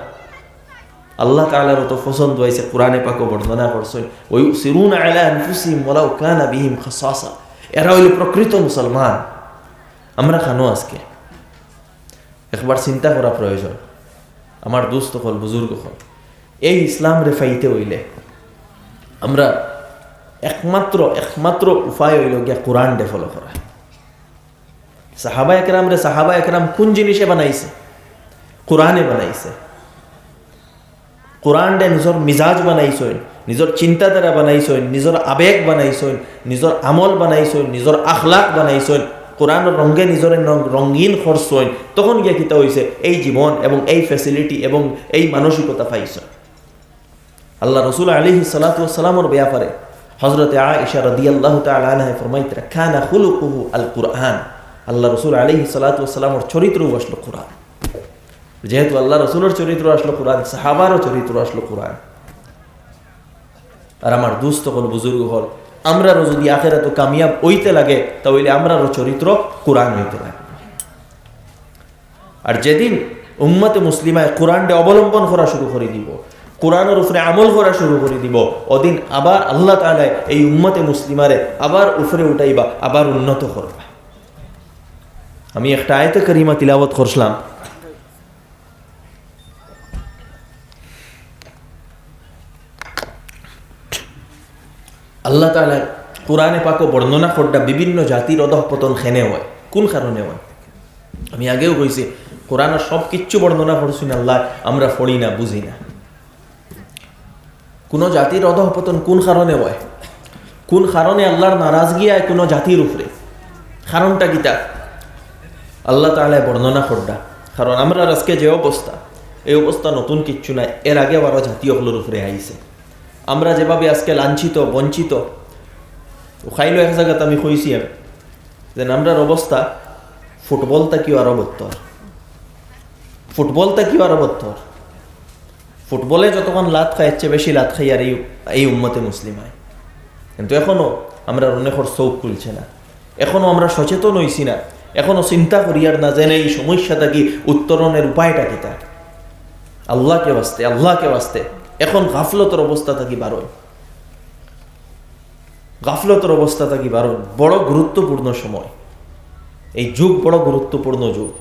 A: আল্লাহ তাআলার তো পছন্দ হয়েছে, কোরআনে পাকে বর্ণনা করছেন, ওয়ায়ুসিরুনা আলা আনফুসিহিম ওয়ালাউ কানা বিহিম খাসাসা। এরা হইল প্রকৃত মুসলমান। আমরা খানো আজকে একবার চিন্তা করা প্রয়োজন। আমার দোস্ত হল, বুজুর্গ হল, এই ইসলাম রে ফাইতে হইলে আমরা একমাত্র উপায় হইল গিয়া কোরআন ডে ফলো করা। সাহাবা একরাম কোন জিনিসে বানাইছে? কোরআনে বানাইছে। কোরআন ডে নিজের মিজাজ বানাইছেন, নিজের চিন্তাধারা বানাইছেন, নিজের আবেগ বানাইছেন, নিজের আমল বানাইছেন, নিজের আখলাক বানাইছেন। কোরআনের রঙে নিজের রঙিন করছেন, তখন গিয়া কিতা হইছে এই জীবন এবং এই ফ্যাসিলিটি এবং এই মানসিকতা পাইছে। আল্লাহ রাসূল আলাইহিস সালাতু ওয়াস সালামের ব্যাপারে হযরত আয়েশা রাদিয়াল্লাহু তাআলা আনহা ফরমাইতেন, কানা খুলুকুহু আল কুরআন। আল্লাহ রাসূল আলাইহিস সালাতু ওয়াস সালামের চরিত্র আসলো কোরআন। যেহেতু আল্লাহ রাসূলের চরিত্র আসলো কোরআন, সাহাবারও চরিত্র আসলো কোরআন। আর আমার দোস্ত হল, বুজুর্গ হল, আমরারও যদি আখিরাতে কামিয়াব হইতে লাগে, তাহলে আমরারও চরিত্র কোরআন হইতে লাগে। আর যেদিন উম্মতে মুসলিমায় কোরআনকে অবলম্বন করা শুরু করে দিব, কোরআনের উপরে আমল করা শুরু করে দিব, ওদিন আবার আল্লাহ তাআলা এই উম্মতে মুসলিমারে আবার উপরে উঠাইবা, আবার উন্নত করবা। আমি একটা আয়াতে কারিমা তিলাওয়াত করছিলাম। আল্লাহ তাআলা কোরআনে পাকে বর্ণনা করটা বিভিন্ন জাতির অধঃপতন খেনে হয়, কোন কারণে হয়? আমি আগেও কইছি, কোরআনের সব কিচ্ছু বর্ণনা করছেন আল্লাহ, আমরা পড়ি না, বুঝি না। কোন জাতির অধঃপতন কোন কারণে হয়, কোন কারণে আল্লাহর নারাজগি হয় কোন জাতির উপরে, কারণটা কিতা আল্লাহ তাআলা বর্ণনা করটা। কারণ আমরা আজকে যে অবস্থা, এই অবস্থা নতুন কিচ্ছু নাই, এর আগে আরো জাতীয়গুলোর উপরে আইছে। আমরা যেভাবে আজকে লাঞ্ছিত বঞ্চিত, খাইলো এক জায়গাতে আমি কইছি যে আমরার অবস্থা ফুটবলটা কিও আরো বত্তর, ফুটবলে যতক্ষণ লাত খায় এর চেয়ে বেশি লাত খাই আর এই উম্মতে মুসলিমায়। কিন্তু এখনো আমরা অনেকের চোখ খুলছে না, এখনো আমরা সচেতন হইছি না, এখনো চিন্তা করি আর না জেনে এই সমস্যাটা কি, উত্তরণের উপায়টা কি। তা আল্লাহকে বাঁচতে এখন গাফলতের অবস্থা থাকি বারোয়। গাফলতের অবস্থা থাকি বড় গুরুত্বপূর্ণ সময়। এই যুগ বড় গুরুত্বপূর্ণ যুগ।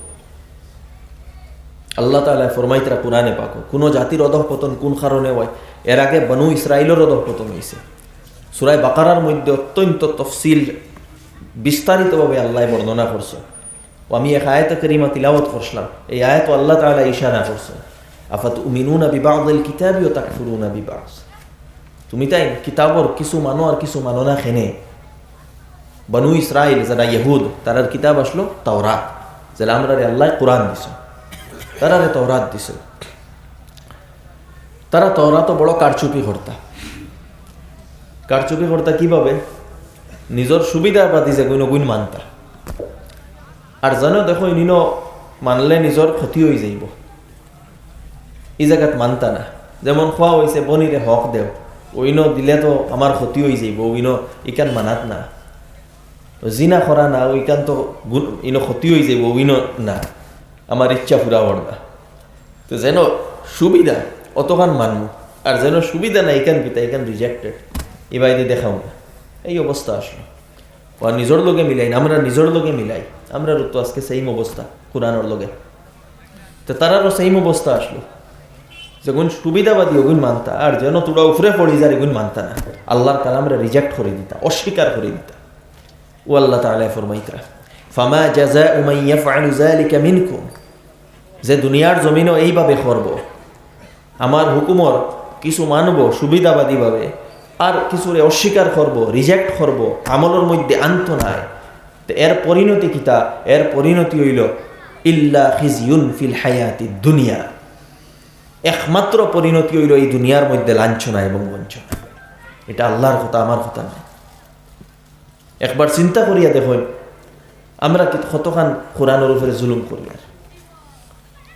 A: আল্লাহ তাআলা ফরমাইতরা কুরআনে পাক, কোন জাতির অধঃপতন কোন কারণে হয়, এর আগে বনু ইসরাইলের অধঃপতন হয়েছে। সূরা বাকারার মধ্যে অত্যন্ত তফসিল বিস্তারিতভাবে আল্লাহ বর্ণনা করছে। ও আমি এক আয়াত কারিমা তিলাওয়াত করলাম, এই আয়াত আল্লাহ তাআলা ইশারা করছে, আফাতুমিনুনা বিবা'দিল কিতাবি ওয়া তাকফুরুনা বিবা'দ। তুমি তাই কিতাবর কিছু মানো আর কিছু মানো না কেনে? বনু ইসরাইল যারা ইহুদ, তারার কিতাব আসলো তাওরাত, যারা আমরা আল্লাহ কোরআন দিছে, তারারে তাওরাত দিছে। তারা তাওরাত বড় কারচুপি করতা কিভাবে? নিজের সুবিধা বাদি যে গুণ মানতা, আর জানো দেখো ইনিন মানলে নিজের ক্ষতি হয়ে যাইব, এই জায়গাত মানতা না। যেমন খোয়া হয়েছে বনিরে হক দেও, ওইন দিলে তো আমার ক্ষতি হয়ে যাইব, ওইন ইকান মানাত না। জিনা করা না, ওইখান তো ইনো ক্ষতি হয়ে যাইব, ওইন না, আমার ইচ্ছা পুরা হর না। তো যেন সুবিধা অতখান মানব, আর যেন সুবিধা না এখান পিতা এখান রিজেক্টেড, এই বাইরে দেখাও না। এই অবস্থা আসলো। আর নিজের লগে মিলাই না, আমরা নিজের লগে মিলাই, আমরা তো আজকে সেইম অবস্থা কোরআনের লগে। তো তারারও সেইম অবস্থা আসলো, যেগুন সুবিধাবাদী ওগুন মানতা, আর যেন তোরা উপরে পড়ি যার এগুন মানতা না, আল্লাহর কালামরা রিজেক্ট করে দিতা, অস্বীকার করে দিতা। ও আল্লাহ তাআলা ফরমাইতরা, ফামা জাযাউ মান ইয়াফআলু যালিকা মিনকুম, যে দুনিয়ার জমিনও এইভাবে করব, আমার হুকুমর কিছু মানব সুবিধাবাদীভাবে, আর কিছুরে অস্বীকার করব, রিজেক্ট করব, আমলের মধ্যে আনত নাই, তো এর পরিণতি কিতা? এর পরিণতি হইল ইল্লা খিজিয়ুন ফিল হায়াতিদ দুনিয়া, একমাত্র পরিণতি হইল এই দুনিয়ার মধ্যে লাঞ্ছনা এবং বঞ্চনা। এটা আল্লাহর কথা, আমার কথা নয়। একবার চিন্তা করিয়া দেখুন, আমরা কতখান কোরআনের উপরে জুলুম করি। আর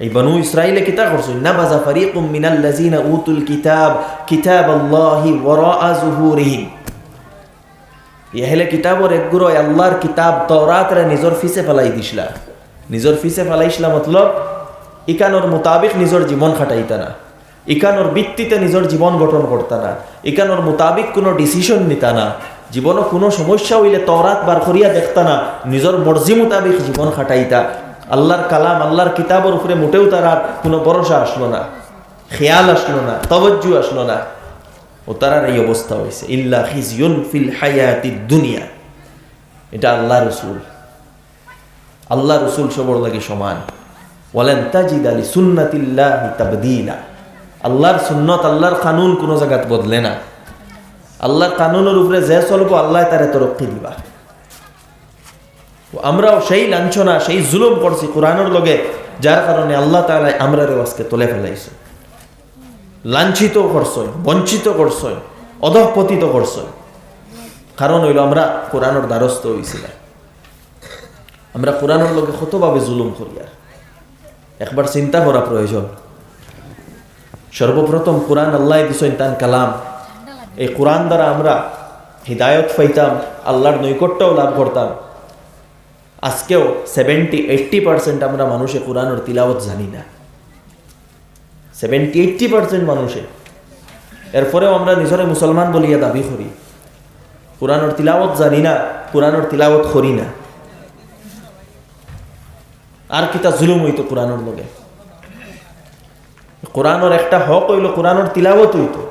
A: এই বনু ইসরাইলে কিতা করছে, নাবাযা ফারিকুম মিনাল্লাযিনা উতুল কিতাব কিতাবাল্লাহি ওয়ারাআ যুহুরিহিম, ইহলে কিতাবর একগুলো আল্লাহর কিতাব তাওরাতরে নিজের ফিসে ফেলাই দিছলা। নিজের ফিসে ফেলাইছলা মতলব ইকানোর মোতাবিক নিজের জীবন খাটাইতা না, ইকানোর ভিত্তিতে নিজের জীবন গঠন করতা না, ইকানোর মোতাবিক কোনো ডিসিশন নিতা না, জীবনও কোনো সমস্যা হইলে তাওরাত বার করিয়া দেখতা না, নিজের মর্জি মোতাবিক জীবন খাটাইতা। আল্লাহর কালাম, আল্লাহর কিতাবের উপরে মোটেও তারা কোনো ভরসা আসলো না, খেয়াল আসলো না, তওয়াজ্জু আসলো না। ও তারার এই অবস্থা হয়েছে, ইল্লা খিজিয়ুন ফিল হায়াতিদ দুনিয়া। এটা আল্লাহ রসুল সবর লাগে সমান। ওয়ালান তাজিদা লিসুন্নাতিল্লাহি তাবদীলা, আল্লাহর সুন্নত, আল্লাহর কানুন কোনো জায়গাত বদলে না। আল্লাহর কানুনের উপরে যে চলবো আল্লাহ তারে তরক্কি দিবা। আমরাও সেই লাঞ্ছনা, সেই জুলুম করছি কোরআনের লগে, যার কারণে আল্লাহ তাআলা আমরারে আজকে তোলে ফেলাইছে, লাঞ্ছিত করছই, বঞ্চিত করছই, অধঃপতিত করছই। কারণ হইল আমরা কোরআনের দ্বারস্থ হইছিলাম, আমরা কোরআনের লগে কতভাবে জুলুম করি। আর একবার চিন্তা করা প্রয়োজন। সর্বপ্রথম কোরআন আল্লাহ দিছেন তার কালাম, এই কোরআন দ্বারা আমরা হিদায়ত পাইতাম, আল্লাহর নৈকট্যও লাভ করতাম। আজকেও 70-80% আমরা মানুষে কোরআনের তিলাওয়াত জানি না, 70-80% মানুষে। এরপরেও আমরা নিজরে মুসলমান বলিয়া দাবি করি, কোরআনের তিলাওয়াত জানি না, কোরআনের তিলাওয়াত করি না। আর কিতা জুলুম হইতো কোরআনের লগে। কোরআনের একটা হক হইল কোরআনের তিলাওয়াত হইতো,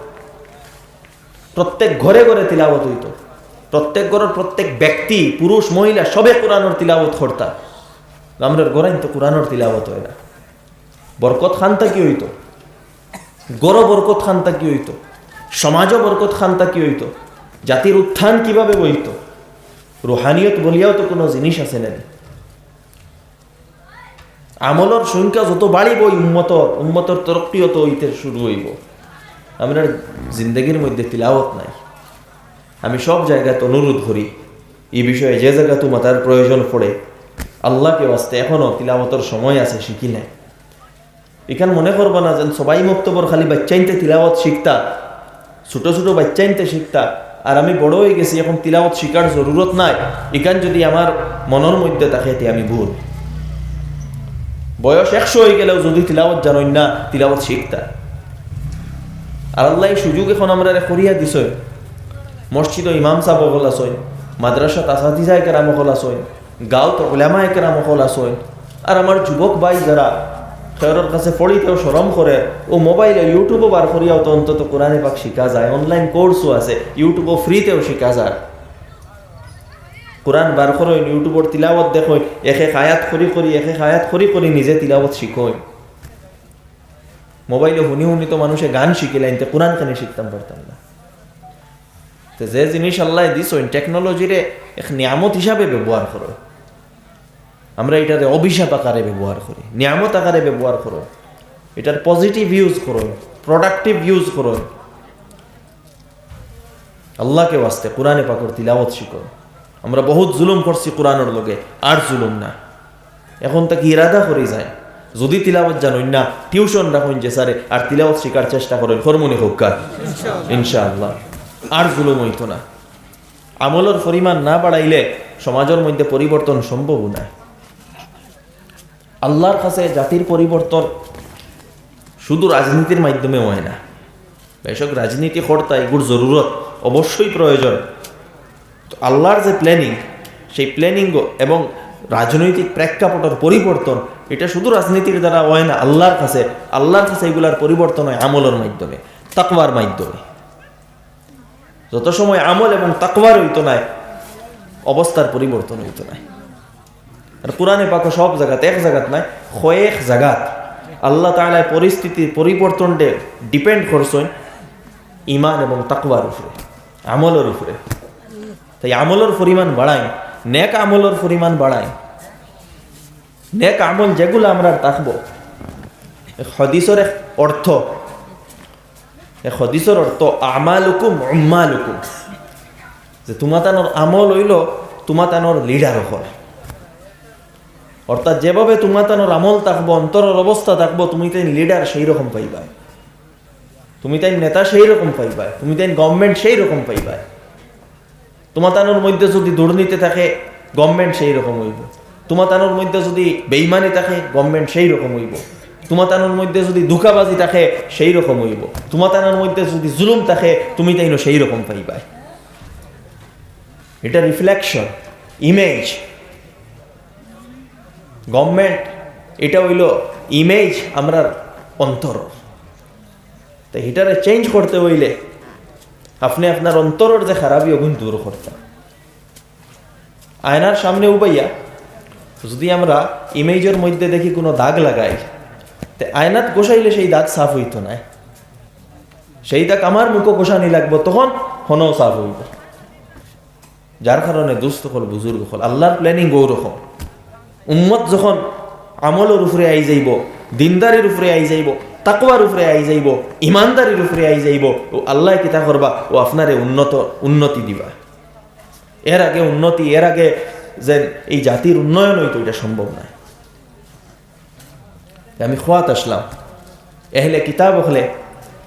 A: প্রত্যেক ঘরে ঘরে তিলাওয়াত হইতো, প্রত্যেক ঘরের প্রত্যেক ব্যক্তি, পুরুষ মহিলা সবে কোরআনের তিলাওয়াত করতা। আমরা ঘরে তো কোরআনের তিলাওয়াত হয় না। বরকত খানতা কি হইতো, গড় বরকত খানতা কি হইতো, সমাজও বরকত খানতা কি হইতো, জাতির উত্থান কিভাবে হইতো, রুহানিয়ত বলিয়াও তো কোনো জিনিস আছে না। আমলের সংখ্যা যত বাড়িব উম্মতর তরক্কিও তো হইতে শুরু হইব। আমরা জিন্দগির মধ্যে তিলাওয়াত নাই। আমি সব জায়গাতে অনুরোধ করি, এই বিষয়ে যে জায়গা তোমার তার প্রয়োজন পড়ে, আল্লাহকে বাস্তে এখনো তিলাওয়াতের সময় আছে, শিখি নাই। এখানে মনে করবা না যেন সবাই মক্তবর খালি বাচ্চাইনতে তিলাওয়াত শিখতা, ছোট ছোট বাচ্চাইনতে শিখতা, আর আমি বড় হয়ে গেছি এখন তিলাওয়াত শিখার জরুরত নাই। এখান যদি আমার মনের মধ্যে থাকে আমি ভুল। বয়স 100 হয়ে গেলেও যদি তিলাওয়াত জানোই না, তিলাওয়াত শিখতা। আর আল্লাহ সুযোগ এখন আমরা করিয়া দিছ। মসজিদ ইমাম সাহেব হল আসইন, মাদ্রাসা আসাতিজায়ে কেরাম হল আসইন, গাঁৱত উলামায়ে কেরাম হল আসইন। আর আমার যুবক ভাই যারা খেয়রের কাছে পড়িতেও শরম করে, ও মোবাইলে ইউটিউবও বার করিয়াও তো অন্তত কোরআনে পাক শিখা যায়। অনলাইন কোর্সও আছে, ইউটিউবও ফ্রিতেও শিখা যায়। কোরআন বার করেন, ইউটিউবর তিলাওয়াত দেখেন, এক এক আয়াত করি নিজে তিলাওয়াত শিখেন। মোবাইলে শুনি তো মানুষে গান শিখিলেন, তো কোরআন কেন শিখতাম পারতাম না? তো যে জিনিস আল্লাহ দিছেন টেকনোলজিরে এক নিয়ামত হিসাবে ব্যবহার করো। আমরা এটাতে অভিশাপ আকারে ব্যবহার করি, নিয়ামত আকারে ব্যবহার করো। এটার পজিটিভ ইউজ করো, প্রোডাক্টিভ ইউজ করো। আল্লাহকে ওয়াস্তে কোরআনে পাকর তিলাওয়াত শিখো। আমরা বহুত জুলুম করছি কোরআনের লগে, আর জুলুম না। এখন তাকে ইরাদা করি যায়, যদি তিলাওয়াত জানুন না, টিউশন রাখুন যে স্যারে, আর তিলাওয়াত শিকার চেষ্টা করেন, হরমনি হোক ইনশাআল্লাহ, আর জুলুম হইতো না। আমলের পরিমাণ না বাড়াইলে সমাজের মধ্যে পরিবর্তন সম্ভব না। আল্লাহর কাছে জাতির পরিবর্তন শুধু রাজনীতির মাধ্যমে হয় না। বেশক রাজনীতি কর্তা এগুলোর জরুরত অবশ্যই প্রয়োজন। তো আল্লাহর যে প্ল্যানিং, সেই প্ল্যানিং এবং রাজনৈতিক প্রেক্ষাপটের পরিবর্তন, এটা শুধু রাজনীতির দ্বারা হয় না। আল্লাহর কাছে এগুলার পরিবর্তন হয় আমলের মাধ্যমে, তাকওয়ার মাধ্যমে। যত সময় আমল এবং তাকওয়ার হইতো না, অবস্থার পরিবর্তন হইতো না। আর কোরআনে পাক সব জায়গাতে, এক জায়গাত নাই, কয়েক জায়গাত আল্লাহ তাআলা পরিস্থিতির পরিবর্তনটা ডিপেন্ড করছেন ঈমান এবং তাকওয়ার উপরে, আমলের উপরে। তাই আমলের পরিমাণ বাড়াই, নেক আমলের পরিমাণ বাড়াই। নেক আমল যেগুলো আমরা থাকবো, হাদিসের অর্থ, হাদিসের অর্থ আমালুকুম উম্মালুকুম, যে তোমাতানোর আমল হইল তোমাতানোর লিডার হল। অর্থাৎ যেভাবে তোমাতানোর আমল থাকবো, অন্তরের অবস্থা থাকবো, তুমি তাই লিডার সেই রকম পাইবা, তুমি তাই নেতা সেই রকম পাইবা, তুমি তাই গভর্নমেন্ট সেই রকম পাইবা। তোমাতানোর মধ্যে যদি দুর্নীতি থাকে, গভর্নমেন্ট সেই রকম হইব। তোমাতানোর মধ্যে যদি বেঈমানি থাকে, গভর্নমেন্ট সেই রকম হইব। তোমাতানোর মধ্যে যদি ধোঁকাবাজি থাকে, সেই রকম হইব। তোমাতানোর মধ্যে যদি জুলুম থাকে, তুমি তাই সেই রকম পাইবা। এটা রিফ্লেকশন, ইমেজ। গভর্নমেন্ট এটা হইল ইমেজ আমরার অন্তর। তাই এটারে চেঞ্জ করতে হইলে আপনি আপনার অন্তরের যে খারাপই ওগুন দূর করতেন। আয়নার সামনে উবাইয়া যদি আমরা ইমেজের মধ্যে দেখি কোনো দাগ লাগাই, তো আয়নাত গোসাইলে সেই দাগ সাফ হইতো না। সেই দাগ আমার মুখে গোসানি লাগবো, তখন হনও সাফ হইব। যার কারণে দুস্থ হল, বুজুর্গ হল, আল্লাহর প্ল্যানিং ওরকম। উম্মত যখন আমলের উপরে আই যাইব, দিনদারির উপরে আই যাইব, তাকওয়ার উপরে আই যাইব, ইমানদারির উপরে আই যাইব, ও আল্লাহ কিতা করবা, ও আপনারে উন্নতি দিবা। এর আগে যে এই জাতির উন্নয়ন হইতো, এটা সম্ভব না। আমি খোয়াত আসলাম, এহলে কিতাব হলে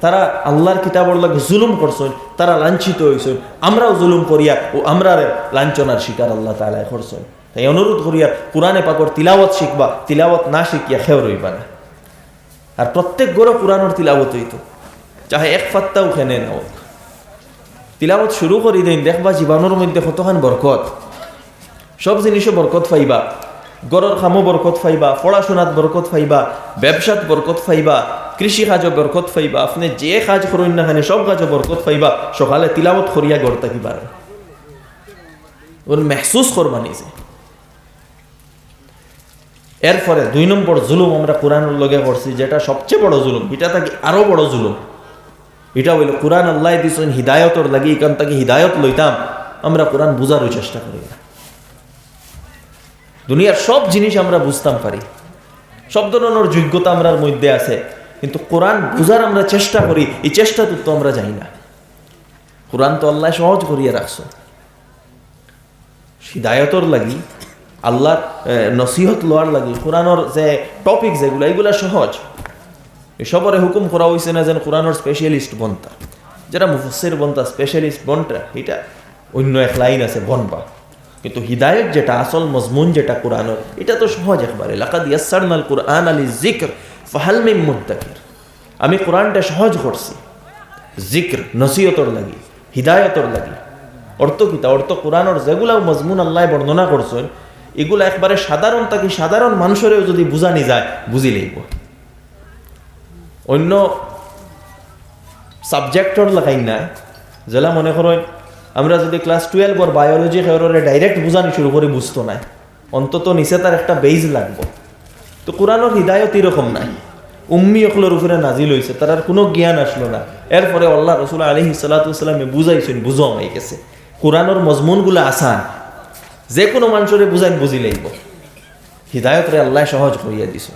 A: তারা আল্লাহর কিতাবর লাগে জুলুম করছেন, তারা লাঞ্ছিত হয়েছেন। আমরাও জুলুম করিয়া ও আমরা লাঞ্ছনার শিকার আল্লাহ তাআলা করছেন। তাই অনুরোধ করিয়া কোরআনে পাকর তিলাওয়াত শিখবা, তিলাওয়াত না শিখিয়া খেয়ে রইবা না। আর প্রত্যেক গড়ে কোরআনের তিলাওয়াত হইতো, চাহে এক ফাত্তাও খেনে নাও, তিলাওয়াত শুরু করি দিন, দেখবা জীবনের মধ্যে কতখান বরকত। সব জিনিসে বরকত পাইবা, গড়ের খামো বরকত পাইবা, পড়াশোনাত বরকত পাইবা, ব্যবসাত বরকত পাইবা, কৃষি কাজও বরকত পাইবা। আপনি যে কাজ করেন না সব কাজও বরকত পাইবা। সকালে তিলাওয়াত করিয়া গড় থাকিবার ওর মেহসুস করবা নিজে। এরপরে 2 নম্বর জুলুম আমরা কোরআনের লগে করছি, যেটা সবচেয়ে বড় জুলুম, এটা থেকে আরো বড় জুলুম। এটা হইল কোরআন আল্লাহ দিছেন হিদায়তর লাগি, এখান থেকে হিদায়ত লইতাম, আমরা কোরআন বুঝারও চেষ্টা করি না। দুনিয়ার সব জিনিস আমরা বুঝতাম পারি, সব ধরনের যোগ্যতা আমরার মধ্যে আছে, কিন্তু কোরআন বুঝার আমরা চেষ্টা করি, এই চেষ্টা তো আমরা যাই না। কোরআন তো আল্লাহ সহজ করিয়া রাখছো, হিদায়তর লাগি, আল্লাহর নসিহত লওয়ার লাগি। কোরআনের যে টপিক যেগুলো, এগুলা সহজ। এসবরে হুকুম করা হয়েছে না যেন কোরআনের স্পেশালিস্ট বনতা, যারা মুফাসসির বনতা, স্পেশালিস্ট বনটা, এটা অন্য এক লাইন আছে বনবা। কিন্তু হিদায়ত যেটা, আসল মজমুন যেটা কোরআনের, এটা তো সহজ একবারে। লাকাদ ইয়াসসারনাল কুরআন লিযিকর ফাহাল মিন মুদ্দাকির। আমি কোরআনটা সহজ করছি জিক্র, নসিহতর লাগি, হিদায়তর লাগি। অর্থ কিতা? অর্থ কোরআনের যেগুলা মজমুন আল্লাহ বর্ণনা করছেন এগুলা একবারে সাধারণ তাকে সাধারণ মানুষেরও যদি বুঝানি যায় বুঝি লইব। অন্য সাবজেক্টর লাগাই না, যেলা মনে করেন আমরা যদি ক্লাস 12 বায়োলজি খেয়ে ডাইরেক্ট বুঝানি শুরু করে বুঝতো না, অন্তত নিচে তার একটা বেইজ লাগবো। তো কোরআনের হৃদায়ত এরকম নাই, উম্মি অকলের উপরে নাজিল হয়েছে, তার আর কোনো জ্ঞান আসলো না। এরপরে আল্লাহ রসুল আলাইহিস সালাতু ওয়াস সালামে বুঝাইছেন, বুঝো হয়ে গেছে। কোরআনের মজমুনগুলো আসান, যে কোনো মানুষের বুঝাই বুঝি লাগব। হৃদায়তরে আল্লাহ সহজ করিয়া দিছে।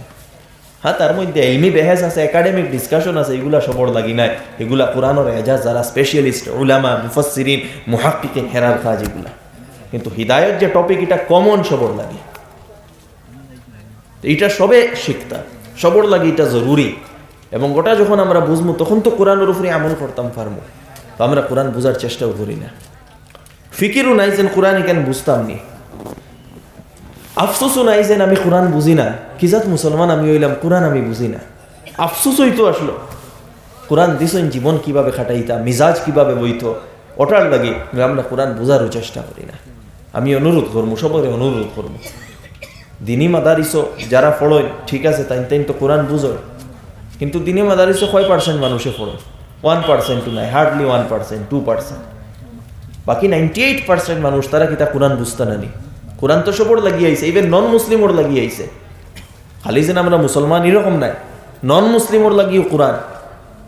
A: হ্যাঁ, তার মধ্যে ইলমি বেহেজ আছে, একাডেমিক ডিসকাশন আছে, এগুলা সবর লাগি নাই। এগুলা কোরআনের এজাজ যারা স্পেশালিস্ট উলামা মুফাসসিরিন মুহাক্কিকিন হেরার কাজ এগুলা। কিন্তু হৃদায়ত যে টপিক এটা কমন সবর লাগে, এটা সবে শিখতা সবর লাগে, এটা জরুরি। এবং গোটা যখন আমরা বুঝবো তখন তো কোরআনের উপরে আমল করতাম পারবো। তো আমরা কোরআন বোঝার চেষ্টাও করি না, ফিকিরও নাই যেন কোরআন কেন বুঝতাম নি, আফসোসও নাই যেন আমি কোরআন বুঝি না। কিজাত মুসলমান আমি হইলাম, কোরআন আমি বুঝি না, আফসোস হইতো আসলো। কোরআন দিছেন জীবন কিভাবে খাটাইতা, মিজাজ কিভাবে বইতো, ওটার লাগে আমরা কোরআন বোঝারও চেষ্টা করি না। আমি অনুরোধ করবো, সবরে অনুরোধ করবো, দিনী মাদারিসও যারা পড়েন ঠিক আছে, তাই তাই তো কোরআন বুঝোয়, কিন্তু দিনী মাদারিসও কয় পার্সেন্ট মানুষে পড়ে? 1% নাই, হার্ডলি 1%, 2%। বাকি 98% মানুষ তারা কি তা কোরআন বুঝতে নানি। কোরআন তো সবর লাগিয়ে আইছে, ইভেন নন মুসলিমর লাগিয়ে আইছে। খালি যেন আমরা মুসলমান এরকম নাই, নন মুসলিমর লাগিয়েও কোরআন,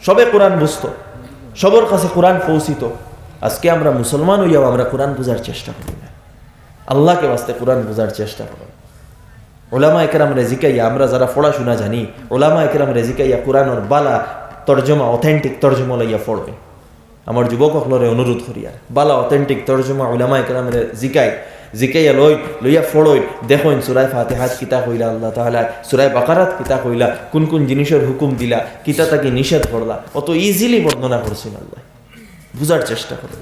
A: সবে কোরআন বুঝতো, সবর কাছে কোরআন পৌঁছিত। আজকে আমরা মুসলমান হইয়াও আমরা কোরআন বোঝার চেষ্টা করি না। আল্লাহকে বাস্তে কোরআন বোঝার চেষ্টা করো। ওলামা একরাম রেজিকাইয়া, আমরা যারা পড়াশোনা জানি, ওলামা একরাম রেজিকাইয়া কোরআনের বালা তর্জমা, অথেন্টিক তর্জমা লইয়া পড়বে। আমার যুবক সকলরে অনুরোধ করিয়া বালা অথেন্টিক তর্জমা ওলামা একরাম জিকাইয়া লইয়া পড়ই। দেখুন সূরা ফাতিহাত কিতা কইলা আল্লাহ তাআলা, সূরা বাকারাত কিতা কইলা, কোন কোন জিনিসের হুকুম দিলা, কিতা তাকে নিষেধ করলা, অত ইজিলি বর্ণনা করছেন আল্লাহ। বুঝার চেষ্টা করো।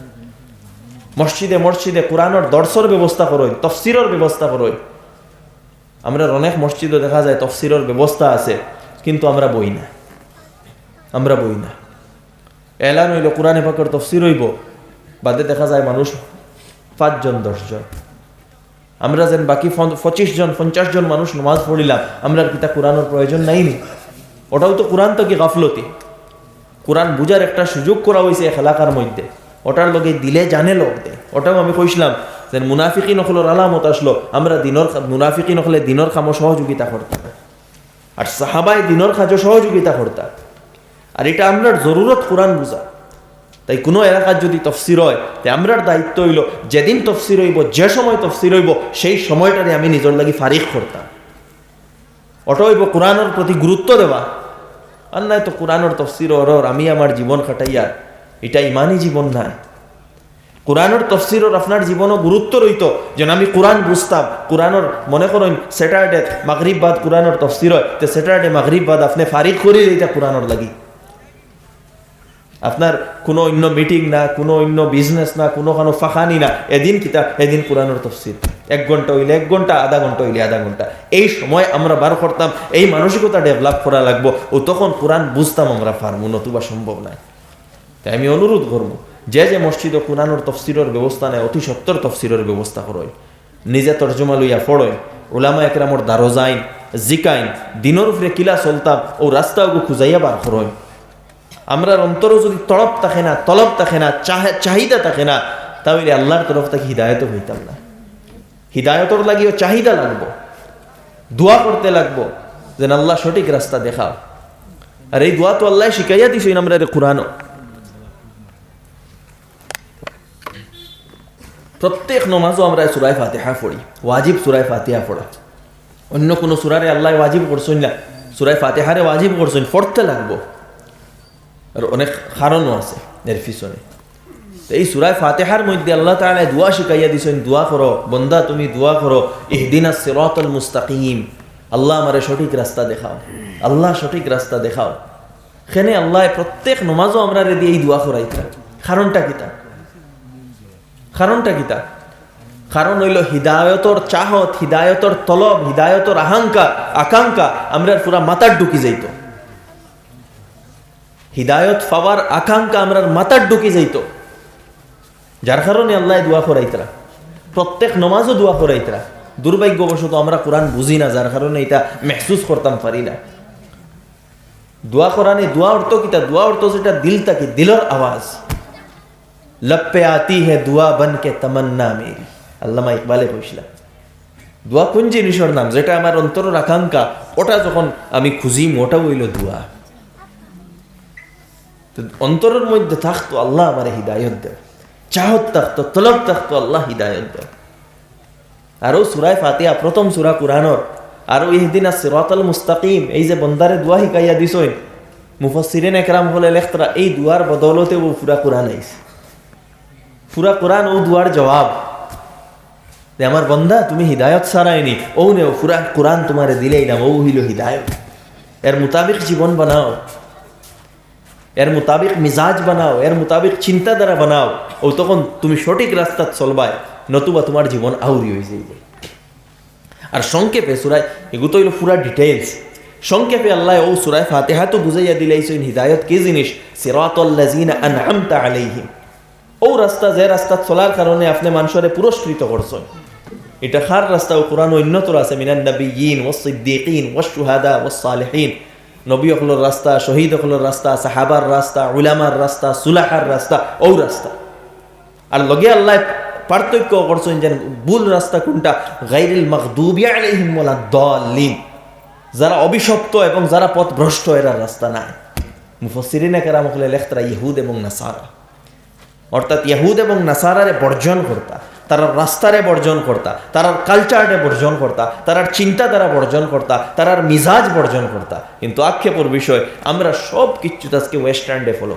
A: মসজিদে মসজিদে কোরআনের দর্শর ব্যবস্থা করো, তফসিরের ব্যবস্থা করো। আমরা অনেক মসজিদে দেখা যায় তফসিরের ব্যবস্থা আছে, কিন্তু আমরা বই না, আমরা বই না। এলান হইল কোরআনে পাকের তফসির হইব, বাদে দেখা যায় মানুষ 5 জন 10 জন। আমরা যেন বাকি 25 জন 50 জন মানুষ নামাজ পড়িলাম, আমরা কিতা কোরআনের প্রয়োজন নাইনি? ওটাও তো কোরআন তো কি গাফলতি। কোরআন বুঝার একটা সুযোগ করা হয়েছে এলাকার মধ্যে, ওটার লগে দিলে জানে লোক দে। ওটাও আমি কইছিলাম যে মুনাফিকিন হলের আলামত আসলো, আমরা মুনাফিকিন হলে দিনের কামও সহযোগিতা করতাম, আর সাহাবাই দিনের কাজও সহযোগিতা করতাম। আর এটা আমরার জরুরত কোরআন বুঝা। তাই কোনো এলাকার যদি তফসির হয়, তাই আমরার দায়িত্ব হইল যেদিন তফসির হইব, যে সময় তফসির হইব, সেই সময়টারে আমি নিজের লাগি ফারিক করতাম। ওটা হইব কোরআনের প্রতি গুরুত্ব দেওয়া। আর নাই তো কোরআনের তফসির আমি আমার জীবন কাটাইয়া, এটা ইমানই জীবন নাই। কোরআনের তফসিরের আপনার জীবনও গুরুত্ব রইত, যেন আমি কোরআন বুঝতাম। কোরআনের মনে করেন স্যাটারডে মাগরিব বাদ কোরআনের তফসির হয়, তো স্যাটারডে মাগরিব বাদ আপনি ফারিক করে এইটা কোরআনের লাগি। আপনার কোনো অন্য মিটিং না, কোনো অন্য বিজনেস না, কোনো ফাঁকানি না, এদিন কোরআনের তফসির। 1 ঘন্টা হইলে 1 ঘন্টা, আধা ঘন্টা হইলে আধা ঘন্টা, এই সময় আমরা বার করতাম। এই মানসিকতা ডেভেলপ করা লাগবো, ও তখন কোরআন বুঝতাম আমরা পারবো, নতুবা সম্ভব নাই। তাই আমি অনুরোধ করবো, যে মসজিদে কোরআনের তফসিরের ব্যবস্থা নেয়, অতি সত্তর তফসিরের ব্যবস্থা করয়, নিজে তর্জমা লইয়া পড়য়, ওলামা একরামর দারোজাইন জিকাইন, দিনের উপরে কিলা চলতাম ও রাস্তাও খুঁজাইয়া বার করয়। আমরা অন্তরও যদি তলব থাকে না, চাহিদা থাকে না, তাহলে আল্লাহর তরফ থেকে হিদায়ত হইতাম না। হিদায়তর লাগিও চাহিদা লাগবো, দোয়া করতে লাগবো যেন আল্লাহ সঠিক রাস্তা দেখাও। আর এই দোয়া তো আল্লাহ শিখাইয়া দিছে আমরা কোরআনও। প্রত্যেক নমাজও আমরা সূরা ফাতিহা পড়ি, ওয়াজিব সূরা ফাতিহা পড়া। অন্য কোনো সূরারে আল্লাহ ওয়াজিব করছেন না, সূরা ফাতিহারে ওয়াজিব করছেন, পড়তে লাগবো। আর অনেক কারণও আছে এর পিছনে। এই সূরা ফাতিহার মধ্যে আল্লাহ তাআলা দোয়া শিখাইয়া দিয়েছেন, দোয়া করো বান্দা, তুমি দোয়া করো ইহদিনাস সিরাতাল মুস্তাকিম, আল্লাহ আমারে সঠিক রাস্তা দেখাও, আল্লাহ সঠিক রাস্তা দেখাও। এখানে আল্লাহ প্রত্যেক নমাজও আমরা রেডি এই দোয়া করাইতা। কারণটা কিতা? কারণ হইল হিদায়তর চাহত, হিদায়তর তলব, হিদায়তর আকাঙ্ক্ষা আমরা পুরা মাথার ঢুকি যাইত। হিদায়ত পাওয়ার আকাঙ্ক্ষা আমরা মাথার ঢুকি যাইত। যার কারণে আল্লাহ দোয়া করাইতরা, প্রত্যেক নমাজও দোয়া করাইতরা। দুর্ভাগ্যবশত আমরা কোরআন বুঝি না, যার কারণে এটা মেহসুস করতাম পারি না। দোয়া করানি, দোয়া অর্থ কিতা? দোয়া অর্থ যেটা দিল তাকে, দিলর আওয়াজ। লপ্পে আতি হে দোয়া বন কে তমন্না মেরি, আল্লামা ইকবালে কইছিলাম। দোয়া কোন জিনিসের নাম? যেটা আমার অন্তরের আকাঙ্ক্ষা, ওটা যখন আমি খুঁজিম, ওটা হইল দোয়া। অন্তরের মধ্যে থাকতো আল্লাহ আমার হিদায়ত দেয়, চাহত থাকতো, তলব থাকতো আল্লাহ হিদায়ত দেয়। আরো সূরা ফাতিহা প্রথম সূরা কুরআনের, আরো ইহদিনাস সিরাতাল মুস্তাকিম, এই যে বন্দারে দোয়া শিখাইয়া দিছই, মুফাসসিরিন একরাম হলে লেখতরা এই দোয়ার বদৌলতে ও পুরা কুরআন আইছে। পুরা কুরআন ও দোয়ার জবাব যে আমার বন্দা তুমি হিদায়ত ছাড়াইনি, ও নে পুরা কুরআন তোমারে দিলেই না, ও হইল হিদায়ত। এর মোতাবিক জীবন বানাও, এর মোতাবিক মিজাজ বানাও, এর মোতাবিক চিন্তাধারা বানাও, ও তখন তুমি সঠিক রাস্তাত চলবাই, নতুবা তোমার জীবন আউরি হয়ে যাইবে। আর সংক্ষেপে সূরা, এগুলো তো হইল পুরা ডিটেইলস। সংক্ষেপে আল্লাহ ও সূরা ফাতিহা তো বুঝাইয়া দিলাইছেন হিদায়ত কি জিনিস। সিরাতাল্লাযিনা আনআমতা আলাইহিম, ও রাস্তা যে রাস্তা চলার কারণে আপনি মানুষরে পুরস্কৃত করছেন। এটা খার রাস্তা, ও কোরআন অন্যতর আছে, মিনান নাবিয়্যিন ওয়াস সিদ্দীকিন ওয়াস শুহাদা ওয়াস সালিহিন। নবী হকলের রাস্তা, শহীদ হকলের রাস্তা, সাহাবার রাস্তা, উলামার রাস্তা, সুলাহার রাস্তা, ও রাস্তা। আর লগে আল্লাহ পার্থক্য করছেন যে ভুল রাস্তা কোনটা, গায়রিল মাগদুবি আলাইহিম ওয়ালাদ দাল্লিন, যারা অভিশপ্ত এবং যারা পথভ্রষ্ট, এরা রাস্তা নাই। মুফাসসিরিনে কেরাম হলে লেখতরা ইহুদ এবং নাসারা, অর্থাৎ ইহুদ এবং নাসারারে বর্জন করতা, তারা রাস্তারে বর্জন করতা, তারার কালচারে বর্জন করতা, তারার চিন্তাধারা বর্জন করতা, তারার মিজাজ বর্জন করতা। কিন্তু আক্ষেপের বিষয়, আমরা সব কিছু আজকে ওয়েস্টার্নডে ফলো।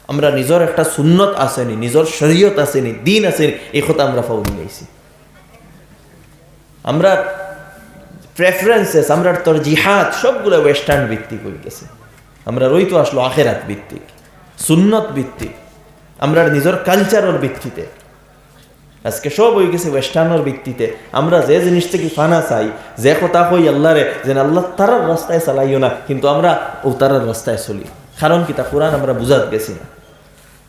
A: আমরা নিজের একটা সুন্নত আসেনি, নিজের শরীয়ত আসেনি, দিন আসেনি, এই কথা আমরা ফাউলি লাইছি। আমরা প্রেফারেন্সেস, আমরা তরজিহাত সবগুলো ওয়েস্টার্ন ভিত্তিক হয়ে গেছে। আমরা রইতো আসলো আখেরাত ভিত্তিক, সুন্নত ভিত্তিক, আমরা নিজের কালচারের ভিত্তিতে। আজকে সব হয়ে গেছে ওয়েস্টার্নের ভিত্তিতে। আমরা যে জিনিস থেকে ফানা চাই, যে কথা কই আল্লাহরে, যে আল্লাহ তারার রাস্তায় চালাইও না, কিন্তু আমরা ও তারার রাস্তায় চলি। কারণ কি? তা কোরআন আমরা বুঝাত গেছি না।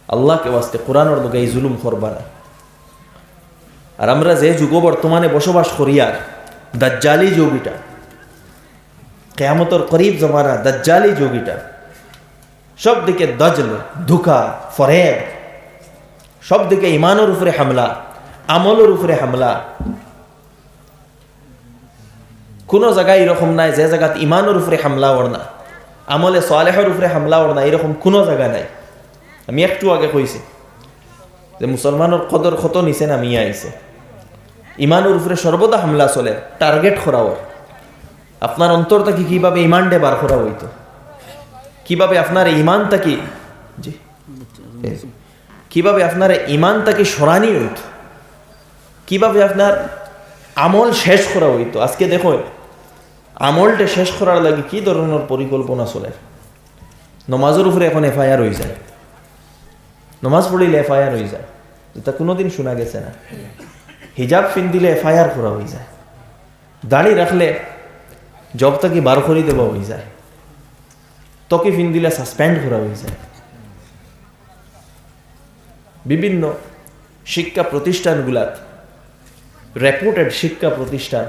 A: আল্লাহকে ওয়াস্তে কোরআনের লোক এই জুলুম করবা না। আর আমরা যে যুগ বর্তমানে বসবাস করি, আর দাজ্জালি যোগীটা, কিয়ামতের করিব জমানা, দাজ্জালি যোগীটা, সব দিকে দজল, ধোঁকা, ফরেব, সব দিকে ইমানের উপরে হামলা, আমলের উপরে হামলা। কোনো জায়গায় এরকম নাই যে জায়গাত ইমানের উপরে হামলা ওর না, আমলে সালেহের উপরে হামলা ওর না, এরকম কোনো জায়গা নাই। আমি একটু আগে কইছি যে মুসলমানের কদর কত নিচে নামিয়ে আইছে। ইমানের উপরে সর্বদা হামলা চলে, টার্গেট করা ওর। আপনার অন্তর থেকে কিভাবে ইমানটা বার করা হইতো, কিভাবে আপনার ইমানটাকে, জি, কিভাবে আপনার ইমানটাকে সরানি হইতো, কিভাবে আপনার আমল শেষ করা হইতো। আজকে দেখো আমলটা শেষ করার লাগে কি ধরনের পরিকল্পনা চলে। নমাজের উপরে এখন এফআইআর হয়ে যায়, নমাজ পড়িলে এফআইআর হয়ে যায়, এটা কোনোদিন শোনা গেছে না। হিজাব ফিন দিলে এফআইআর করা হয়ে যায়, দাড়ি রাখলে জব থেকে বার করে দেওয়া হয়ে যায়, তোকে ফিন দিলে সাসপেন্ড করা হয়ে যায়। বিভিন্ন শিক্ষা প্রতিষ্ঠানগুলাত, রেপুটেড শিক্ষা প্রতিষ্ঠান,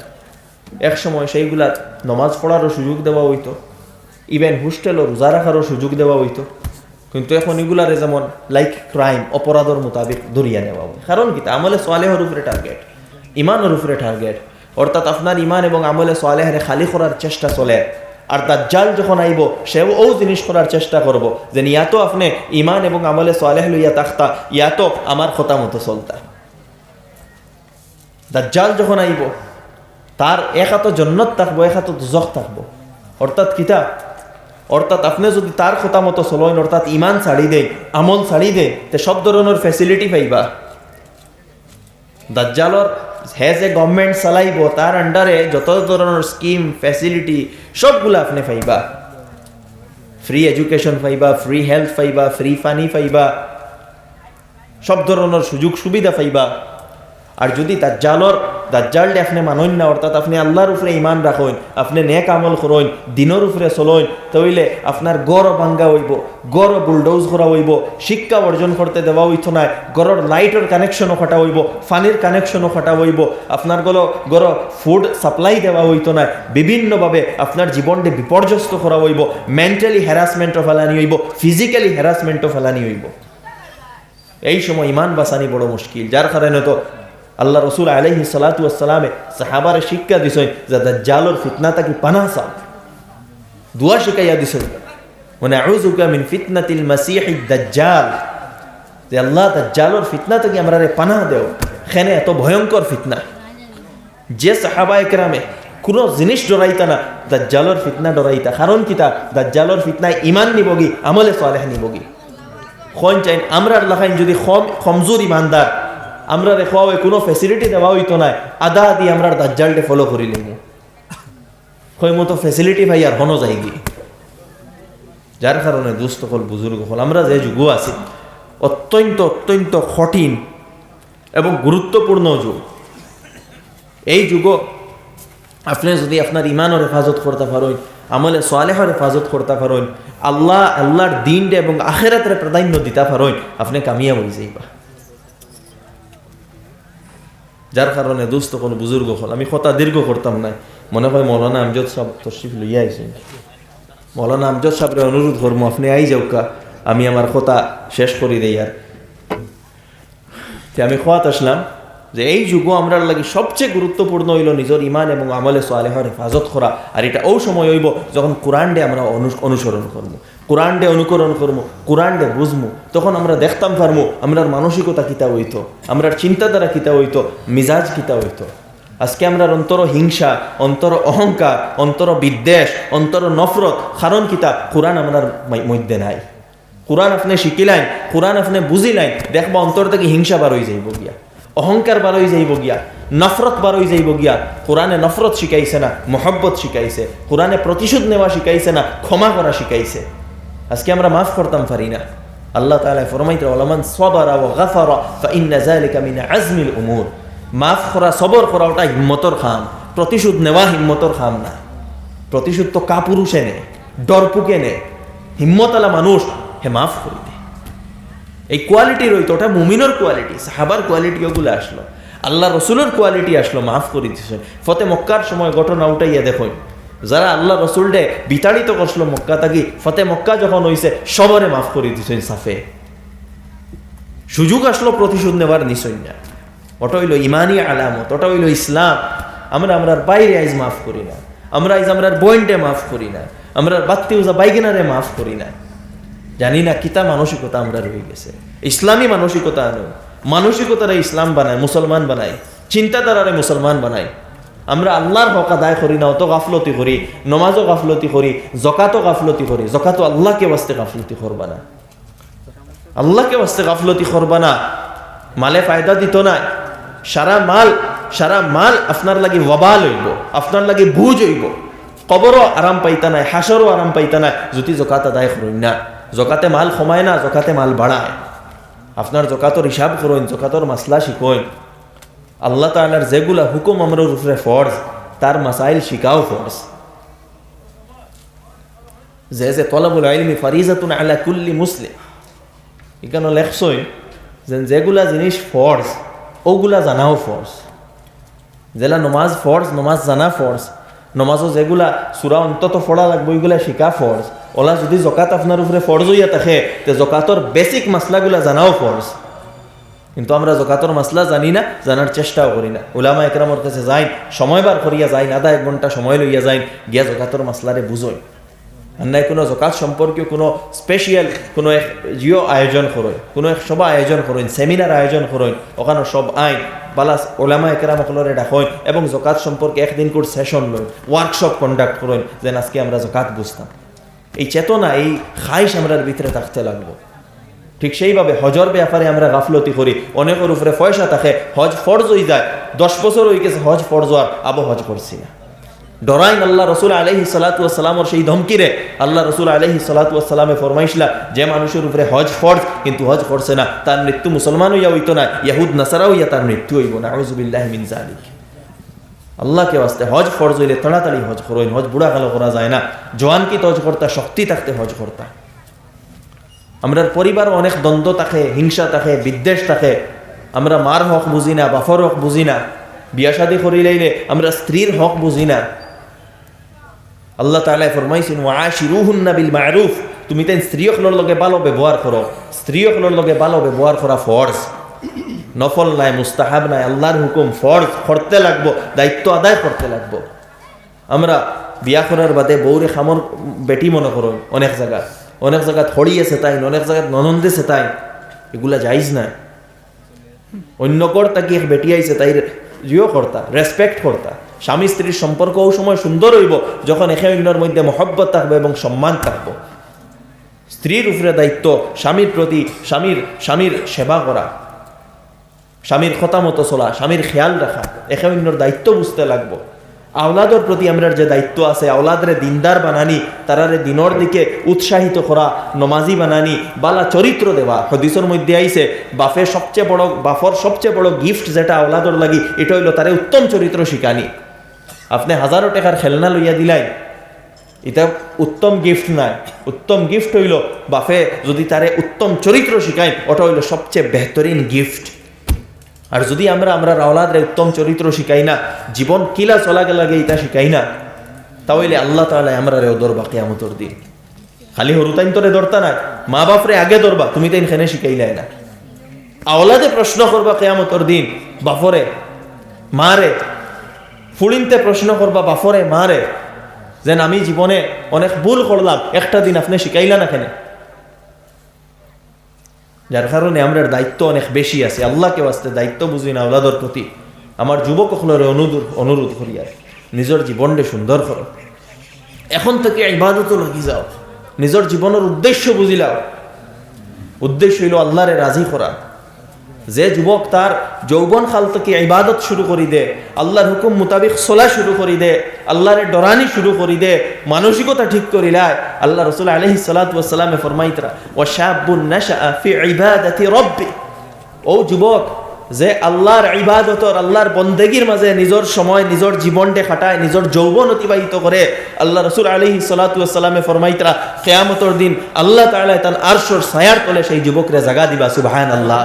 A: এক সময় সেইগুলাত নমাজ পড়ারও সুযোগ দেওয়া হইতো, ইভেন হোস্টেলও রোজা রাখারও সুযোগ দেওয়া হইতো। কিন্তু এখন এগুলারে যেমন লাইক ক্রাইম, অপরাধের মোতাবেক ধরিয়া নেওয়া হয়। কারণ কি? আমলে সালেহের উপরে টার্গেট, ইমানের উপরে টার্গেট। অর্থাৎ আপনার ইমান এবং আমলে সালেহের খালি করার চেষ্টা চলে। আর দাজ্জাল যখন আইব, সেও ও জিনিস করার চেষ্টা করব যে ইয়া তো আপনি ইমান এবং আমলে সালেহ লইয়া তাকতা, ইয়া তো আমার কথা মতো চলতা। দাজ্জাল যখন আইব, তার এক হাত জন্নত থাকবো, এক হাত দুজখ থাকবো। অর্থাৎ কিতা? অর্থাৎ আপনি যদি তার কথা মতো চলেন, অর্থাৎ ইমান ছাড়ি দেয়, আমল ছাড়ি দেয়, তে সব ধরনের ফ্যাসিলিটি পাইবা। দাজ্জালর হে যে গভর্নমেন্ট চালাইব, তার আন্ডারে যত ধরনের স্কিম, ফ্যাসিলিটি সবগুলো আপনি পাইবা। ফ্রি এডুকেশন পাইবা, ফ্রি হেলথ পাইবা, ফ্রি পানি পাইবা, সব ধরনের সুযোগ সুবিধা পাইবা। আর যদি দাজ্জালটা আপনি মানইন না, অর্থাৎ আপনি আল্লাহর উপরে ঈমান রাখুন, আপনি নেক আমল করুন, দিনের উপরে চলুন, তাহলে আপনার গড় ভাঙ্গা হইব, গড় বুলডোজ করা হইব, শিক্ষা অর্জন করতে দেওয়া হইতো না, গড়ের লাইটের কানেকশনও কাটা হইব, পানির কানেকশনও কাটা হইব, আপনার গড় ফুড সাপ্লাই দেওয়া হইতো না, বিভিন্নভাবে আপনার জীবনটি বিপর্যস্ত করা হইব, মেন্টালি হ্যারাসমেন্টও ফেলানি হইব, ফিজিক্যালি হ্যারাসমেন্টও ফেলানি হইব। এই সময় ইমান বাঁচানি বড় মুশকিল। যার কারণে তো আল্লাহ রসুল আলাইহিস সালাতু ওয়াস সালামে সাহাবারে শিক্ষা দিছেন যে দাজ্জালের ফিতনা থেকে পানাহ চাও, দুয়া শিখাইয়া দিছেন, ওয়া নাউযুকা মিন ফিতনাতিল মাসিহিদ দাজ্জাল, যে আল্লাহ দাজ্জালের ফিতনা থেকে আমরারে পানাহ দেও। এখানে এত ভয়ঙ্কর ফিতনা, যে সাহাবায়ে কেরামে কোনো জিনিস ডরাইতা না, দাজ্জালের ফিতনা ডরাইতা। কারণ কিতা? দাজ্জালের ফিতনায় ইমান নিবগি, আমলে সালেহ নিবগি। কোন চাই আমরা লাখাইন যদি কমজোর ইমানদার, আমরা রেখা হয় কোনো ফ্যাসিলিটি দেওয়া হইতো না, আদা দিয়ে আমরা দাজ্জালকে ফলো করি নেব, কই মতো ফ্যাসিলিটি ভাই আর হনো যায়গি। যার কারণে দুস্থ হল, বুজুর্গ হল, আমরা যে যুগ আছি অত্যন্ত অত্যন্ত কঠিন এবং গুরুত্বপূর্ণ যুগ। এই যুগ আপনি যদি আপনার ইমানের হেফাজত করতে পারেন, আমলে সালেহের হেফাজত করতে পারেন, আল্লাহর দিনটা এবং আখিরাতের প্রাধান্য দিতে পারেন, আপনি কামিয়াব হয়ে যাইবা। যার কারণে দুস্থ কোন বুজুর্গ হল, আমি কথা দীর্ঘ করতাম না, মনে হয় মৌলানা আমজদ সাহেব তশরিফ লইয়া আইছেন। মৌলানা আমজদ সাহেবের অনুরোধ করবো আপনি আই যাওকা, আমি আমার কথা শেষ করি দেই। আর আমি খোয়াত আসলাম যে এই যুগ আমরা লাগি সবচেয়ে গুরুত্বপূর্ণ হইল নিজের ইমান এবং আমলে সালেহের হেফাজত করা। আর এটা ও সময় হইব যখন কোরআনডে আমরা অনুসরণ করবো, কোরআনডে অনুকরণ করবো, কোরআনডে বুঝবো, তখন আমরা দেখতাম পারবো আমরার মানসিকতা কিতা হইতো, আমরার চিন্তাধারা কিতা হইতো, মিজাজ কিতা হইতো। আজকে আমরা অন্তর হিংসা, অন্তর অহংকার, অন্তর বিদ্বেষ, অন্তর নফরত, কারণ কিতা? কোরআন আমরার মধ্যে নাই। কোরআন আপনি শিখিলাইন, কোরআন আপনি বুঝিলাইন, দেখবা অন্তর থেকে হিংসা বার হয়ে যাইব গিয়া, অহংকার বার হয়ে যাইব গিয়া, নফরত বার হয়ে যাইব গিয়া। কোরআনে নফরত শিখাইছে না, মহব্বত শিখাইছে। কোরআনে প্রতিশোধ নেওয়া শিখাইছে না, ক্ষমা করা শিখাইছে। আজকে আমরা মাফ করতাম পারি না। আল্লাহ তাআলা ফরমাইতে, ওয়ালামান সাবারা ওয়া গাফারা ফাইন্না যালিকা মিন আজমিল উমুর। মাফ করা, সবর করা ওটা হিম্মতর খাম, প্রতিশোধ নেওয়া হিম্মতর খাম না। প্রতিশোধ তো কাপুরুষে নে, ডরপুকে নে, হিম্মতওয়ালা মানুষ হে মাফ করে দে। এই কোয়ালিটি রইতো, ওটা মুমিনের কোয়ালিটি, সাহাবার কোয়ালিটি ওগুলো আসলো, আল্লাহ রসুলের কোয়ালিটি আসলো, মাফ করে দিছে। ফতে মক্কার সময় ঘটনা উঠাইয়া দেখুন, যারা আল্লাহ রসুলকে বিতাড়িত করছিল মক্কা থাকি, ফতে মক্কা যখন হয়েছে সবরে মাফ করে দিছেন সাফে। সুযোগ আসলো প্রতিশোধ নেবার নিশ্চয় না। ওটা হইল ইমানি আলামত, ওটা হইল ইসলাম। আমরার বাইরে আইজ মাফ করি না, আমরা আইজ আমরার বইনটে মাফ করি না, আমরার বাত্তি উজা বাইগেনারে মাফ করি না। জানি না কিতা মানসিকতা আমরা রয়ে গেছে। ইসলামী মানসিকতা আনো, মানসিকতারে ইসলাম বানায়, মুসলমান বানায়, চিন্তাধারারে মুসলমান বানায়। আমরা আল্লাহর হক আদায় করি না, অত গাফলতি করি, নমাজও গাফলতি করি, জকাতও গাফলতি করি। জকাতও আল্লাহকে বাস্তে গাফলতি করবা না, আল্লাহকে বাস্তে গাফলতি করবা না। মালে ফায়দা দিত না, সারা মাল আপনার লাগি ওয়াবাল হইব, আপনার লাগি বুঝ হইব। কবরও আরাম পাইতা নাই, হাসরও আরাম পাইতা নাই যদি জকাত আদায় করেন না। জকাতে মাল কমায় না, জকাতে মাল বাড়ায়। আপনার জকাতর হিসাব করেন, জকাতর মাসলা শিখেন। আল্লাহ তাআলার যেগুলা হুকুম আমার উপরে ফরজ, তার মাসাইল শিখাও ফরজ। যে তলাবুল ইলমি ফারিজাতুন আলা কুল্লি মুসলিম, এখানে লেখছই যেগুলা জিনিস ফরজ ওগুলা জানাও ফরজ। যেলা নমাজ ফরজ, নমাজ জানা ফরজ। নমাজও যেগুলা সূরা অন্তত পড়া লাগবে ওইগুলা শিখা ফরজ। ওলা যদি জকাত আপনার উপরে ফরজ হইয়া থাকে, তে জকাতর বেসিক মাসলাগুলা জানাও ফরজ। কিন্তু আমরা জকাতর মাসলা জানি না, জানার চেষ্টাও করি না। উলামা একরামর কাছে যাই, সময় বার করিয়া যাই, আধা এক ঘন্টা সময় লইয়া যাই, গিয়া জকাতর মাসলারে বুঝই। আর নাই কোনো জকাত সম্পর্কে কোনো স্পেশাল কোনো এক জিও আয়োজন করেন, কোনো এক সভা আয়োজন করেন, সেমিনার আয়োজন করেন, ওখানে সব আইন বালাস ওলামা একরাম সকলরে ডাকেন এবং জকাত সম্পর্কে একদিন করে সেশন লই, ওয়ার্কশপ কন্ডাক্ট করেন, যেন আজকে আমরা জকাত বুঝতাম। এই চেতনা, এই খাইশ আমরার ভিতরে থাকতে লাগবো। ঠিক সেইভাবে হজর ব্যাপারে আমরা গাফলতি করি। অনেকের উপরে পয়সা থাকে, হজ ফরজ হয়ে যায়, 10 বছর হয়ে গেছে হজ ফরজ হওয়ার, আবো হজ করছি না। ডরাইন আল্লাহ রসুল আলাইহিস সালাতু ওয়াস সালামর সেই ধমকিরে। আল্লাহ রসুল আলাইহিস সালাতু ওয়াস সালামে ফরমাইছিলা যে মানুষের উপরে হজ ফরজ কিন্তু হজ করছে না, তার মৃত্যু মুসলমান হইয়া হইতো না, ইহুদ নাসারা হইয়া তার মৃত্যু হইব না। আউযু বিল্লাহি মিন যালিক। আল্লাহকে ওয়াস্তে হজ ফরজ হইলে তাড়াতাড়ি হজ করইন। হজ বুড়া কালো করা যায় না, জওয়ান কি হজ করতা, শক্তি থাকতে হজ করতা। আমরা পরিবার অনেক দ্বন্দ্ব থাকে, হিংসা থাকে, বিদ্বেষ থাকে। আমরা মার হক বুঝি না, বাফর হক বুঝি না, বিয়া শাদী করি লাইলে আমরা স্ত্রীর হক বুঝি না। আল্লাহ তাআলা ফরমাইছেন ওয়াশিরুহুন্না বিল মা'রুফ, তুমি তাই স্ত্রীসকলের লগে ভালো ব্যবহার করো। স্ত্রীসকলের লগে ভালো ব্যবহার করা ফরজ, নফল নাই, মুস্তাহাব নাই, আল্লাহর হুকুম, ফরজ করতে লাগবো, দায়িত্ব আদায় করতে লাগবো। আমরা বিয়া করার বাদে বউরে খামর বেটি মনে করো, অনেক জায়গা হড়িয়েছে তাই, অনেক জায়গায় ননন্দেছে তাই, এগুলা যাইজ না। অন্য কর্তা কি বেটি আইছে তাই জিও কর্তা, রেসপেক্ট কর্তা। স্বামী স্ত্রীর সম্পর্ক ওই সময় সুন্দর হইব যখন একে অন্যের মধ্যে মহব্বত থাকবে এবং সম্মান থাকবে। স্ত্রীর উপরে দায়িত্ব স্বামীর প্রতি, স্বামীর সেবা করা, স্বামীর কথা মতো চলা, স্বামীর খেয়াল রাখা, একে অন্যর দায়িত্ব বুঝতে লাগবো। আওলাদের প্রতি আমরা যে দায়িত্ব আছে, আওলাদরে দিনদার বানানি, তারারে দিনের দিকে উৎসাহিত করা, নমাজি বানানি, বালা চরিত্র দেওয়া। হাদিসের মধ্যে আইছে বাফর সবচেয়ে বড় গিফট যেটা আওলাদর লাগি, এটা হইল তারে উত্তম চরিত্র শিখানি। আপনি হাজারো টাকার খেলনা লইয়া দিলাই, এটা উত্তম গিফট নাই। উত্তম গিফট হইল বাফে যদি তারে উত্তম চরিত্র শিখাই, ওটা হইল সবচেয়ে বেহতরিন গিফট। আর যদি আমরা আওলাদরে উত্তম চরিত্র শিখাই না, জীবন কিলা চলাকে লাগে এটা শিখাই না, তাহলে আল্লাহ তাআলা আমরা রেও ধরবা কিয়ামতের দিন। খালি হরুতাইন তোরে ধরতা না, মা বাপরে আগে ধরবা, তুমি তাই খেনে শিখাইলাই না। আওলাদে প্রশ্ন করবা কিয়ামতের দিন বাপরে মারে, ফুলিনতে প্রশ্ন করবা বাপরে মারে, যেন আমি জীবনে অনেক ভুল করলাম, একটা দিন আপনি শিখাইলা না কেন? যার কারণে আমরা দায়িত্ব অনেক বেশি আছে। আল্লাহকে ওয়াস্তে দায়িত্ব বুঝি না আওলাদর প্রতি। আমার যুবক সকলের অনুরোধ করি, আর নিজের জীবনটা সুন্দর করো। এখন থেকে ইবাদত লাগি যাও, নিজের জীবনের উদ্দেশ্য বুঝিলাও। উদ্দেশ্য হইল আল্লাহরে রাজি করা। যে যুবক তার যৌবন কাল থেকে ইবাদত শুরু করি দে, আল্লাহর হুকুম মোতাবিক চলা শুরু করি দে, আল্লাহরে ডরানি শুরু করি দে, মানসিকতা ঠিক করিলায়, আল্লাহ রাসূল আলাইহিস সালাতু ওয়াস সালামে ফরমাইতরা ওয়া শাবুন নাশআ ফি ইবাদাতি রাব্বি, ও যুবক যে আল্লাহর ইবাদতর, আল্লাহর বন্দেগীর মাঝে নিজের সময়, নিজের জীবনটা খাটায়, নিজের যৌবন অতিবাহিত করে। আল্লাহ রাসূল আলাইহিস সালাতু ওয়াস সালামে ফরমাইতরা কিয়ামতের দিন আল্লাহ তাআলা তার আরশের ছায়ার তলে সেই যুবকরে জায়গা দিবা। সুবহানাল্লাহ।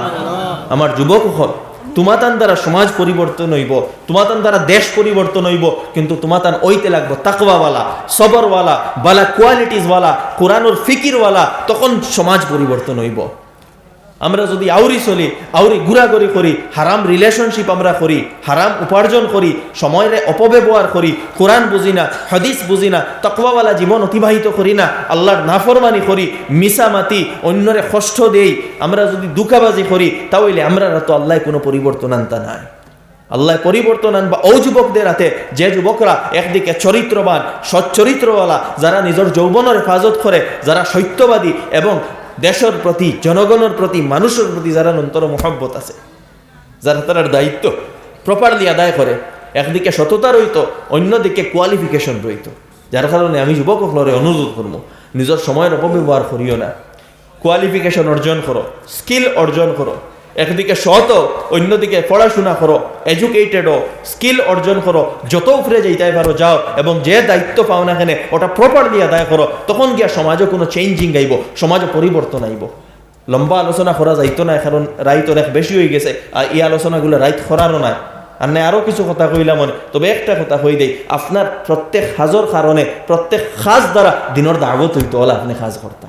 A: আমার যুবক হল, তোমাতান দ্বারা সমাজ পরিবর্তন হইব, তোমাতান দ্বারা দেশ পরিবর্তন হইব, কিন্তু তোমাতান ওইতে লাগবো তাকওয়াওয়ালা, সবরওয়ালা, বালা কোয়ালিটিসওয়ালা, কোরআনের ফিকিরওয়ালা, তখন সমাজ পরিবর্তন হইব। আমরা যদি আউরি চলি, আউরি ঘুরাঘুরি করি, হারাম রিলেশনশিপ আমরা করি, হারাম উপার্জন করি, সময়ের অপব্যবহার করি, কোরআন বুঝি না, হাদিস বুঝি না, তাকওয়াওয়ালা জীবন অতিবাহিত করি না, আল্লাহর নাফরমানি করি, মিসামাতি, অন্যরে কষ্ট দেই, আমরা যদি দুঃখাবাজি করি, তাহলে আমরা তো আল্লাহ কোনো পরিবর্তন আনতা নাই। আল্লাহ পরিবর্তন আনবা ও যুবকদের হাতে, যে যুবকরা একদিকে চরিত্রবান, সচ্চরিত্রওয়ালা, যারা নিজের যৌবনের হেফাজত করে, যারা সত্যবাদী এবং দেশের প্রতি, জনগণের প্রতি, মানুষের প্রতি যারা অন্তর মহব্বত আছে, যারা তার দায়িত্ব প্রপারলি আদায় করে। একদিকে সততা রইত, অন্যদিকে কোয়ালিফিকেশন রইত। যার কারণে আমি যুবক সকলরে অনুরোধ করবো, নিজের সময়ের অপব্যবহার করিও না, কোয়ালিফিকেশন অর্জন করো, স্কিল অর্জন করো। একদিকে সৎ, অন্যদিকে পড়াশোনা করো, এডুকেটেডও, স্কিল অর্জন করো, যত উপরে যাইতে পারো যাও, এবং যে দায়িত্ব পাও না এখানে ওটা প্রপারলি আদায় করো। তখন গিয়া সমাজও কোনো চেঞ্জিং আইব, সমাজও পরিবর্তন আইব। লম্বা আলোচনা করা যাইতো না, কারণ রাইত অনেক বেশি হয়ে গেছে, আর এই আলোচনাগুলো রাইত করারও নাই। আর না আরও কিছু কথা কইলাম মনে, তবে একটা কথা কই দেই, আপনার প্রত্যেক কাজের কারণে, প্রত্যেক কাজ দ্বারা দিনের দাওয়াত হইতো হলে আপনি কাজ করতা,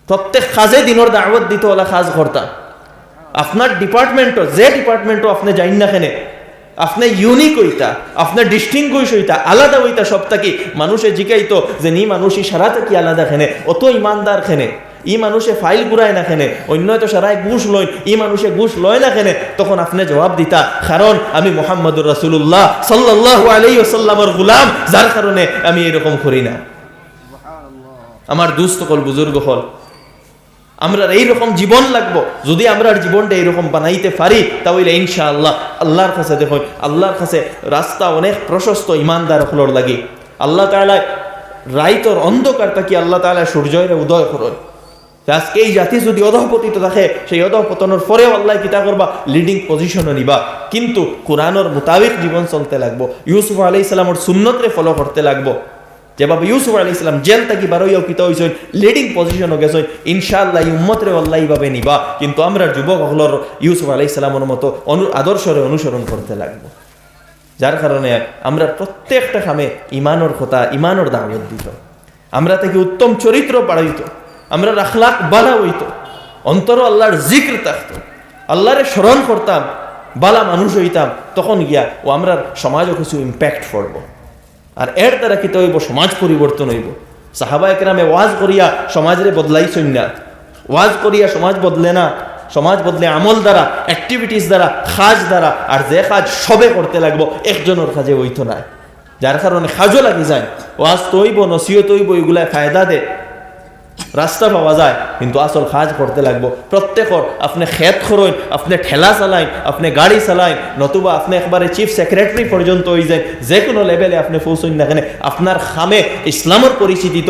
A: প্রত্যেক কাজে দিনের দাওয়াত দিত হলে কাজ করতা। আপনার ডিপার্টমেন্টও, যে ডিপার্টমেন্টও আপনি যাইন না কেনে, আপনি ইউনিক হইতা, আপনার ডিস্টিংগুইশ হইতা, আলাদা হইতা সব থাকি। মানুষে জিকাইতো যে নি মানুষই সারা থাকি আলাদা খেনে, অত ইমানদার খেনে, ই মানুষে ফাইল ঘুরায় না খেনে, অন্য তো সারায় ঘুষ লয়, ই মানুষে ঘুষ লয় না খেনে। তখন আপনি জবাব দিতা, কারণ আমি মুহাম্মদুর রাসূলুল্লাহ সাল্লাল্লাহু আলাইহি ওয়াসাল্লামের গোলাম, যার কারণে আমি এরকম করি না। আমার দুস্থ কল, বুজুর্গ হল, আমরা এইরকম জীবন লাগবো। যদি আমরা জীবনটা এইরকম বানাইতে পারি তাহলে ইনশাআল্লাহ আল্লাহর কাছে দেখুন, আল্লাহর কাছে রাস্তা অনেক প্রশস্ত ইমানদার হলোর লাগে। আল্লাহ তাআলা রাইতর অন্ধকার থাকি আল্লাহ তাআলা সূর্যের উদয় করুন। আজকে এই জাতি যদি অধঃপতিত থাকে, সেই অধঃপতনের পরেও আল্লাহ কিতা করবা, লিডিং পজিশনও নিবা। কিন্তু কোরআনের মোতাবেক জীবন চলতে লাগবো, ইউসুফ আলাইহিস সালামের সুন্নতরে ফলো করতে লাগবো। যেভাবে ইউসুফ আলাইহিস সালাম জেল থাকি বারোইও কিতা হইছেন, লিডিং পজিশনও গেছেন, ইনশাআল্লাহ এই উম্মতরে আল্লাহ এইভাবে নিবা। কিন্তু আমরা যুবক হলর ইউসুফ আলাইহিস সালামের মতো আদর্শরে অনুসরণ করতে লাগবো। যার কারণে আমরা প্রত্যেকটা কামে ইমানের কথা, ইমানের দাওয়াত দিত, আমরা থেকে উত্তম চরিত্র বাড়াইত, আমরা আখলাক বালা হইত, অন্তর আল্লাহর জিক্র থাকতো, আল্লাহরে স্মরণ করতাম, বালা মানুষ হইতাম। তখন গিয়া ও আমরা সমাজও কিছু ইম্প্যাক্ট পড়ব। আর এর দ্বারা কিতা হইব, সমাজ পরিবর্তন হইব। সাহাবা একরামে ওয়াজ করিয়া সমাজরে বদলাইছেন না, ওয়াজ করিয়া সমাজ বদলে না। সমাজ বদলে আমল দ্বারা, অ্যাক্টিভিটিস দ্বারা, কাজ দ্বারা। আর যে কাজ সবে করতে লাগবো, একজনের কাজে হইতো না। যার কারণে কাজও লাগি যায়, ওয়াজ তৈব, নসিহত হইব, এগুলায় ফায়দা দে, রাস্তা পাওয়া যায়, কিন্তু আসল কাজ করতে লাগবো। প্রত্যেকর আপনি খেত খরইন, আপনি ঠেলা চালাইন, আপনি গাড়ি চালাইন, নতুবা আপনি একবারে চিফ সেক্রেটারি পর্যন্ত হয়ে যায়, যে কোনো লেভেলে আপনি পৌঁছইন না কেন, আপনার খামে ইসলামের পরিচিতি দিত,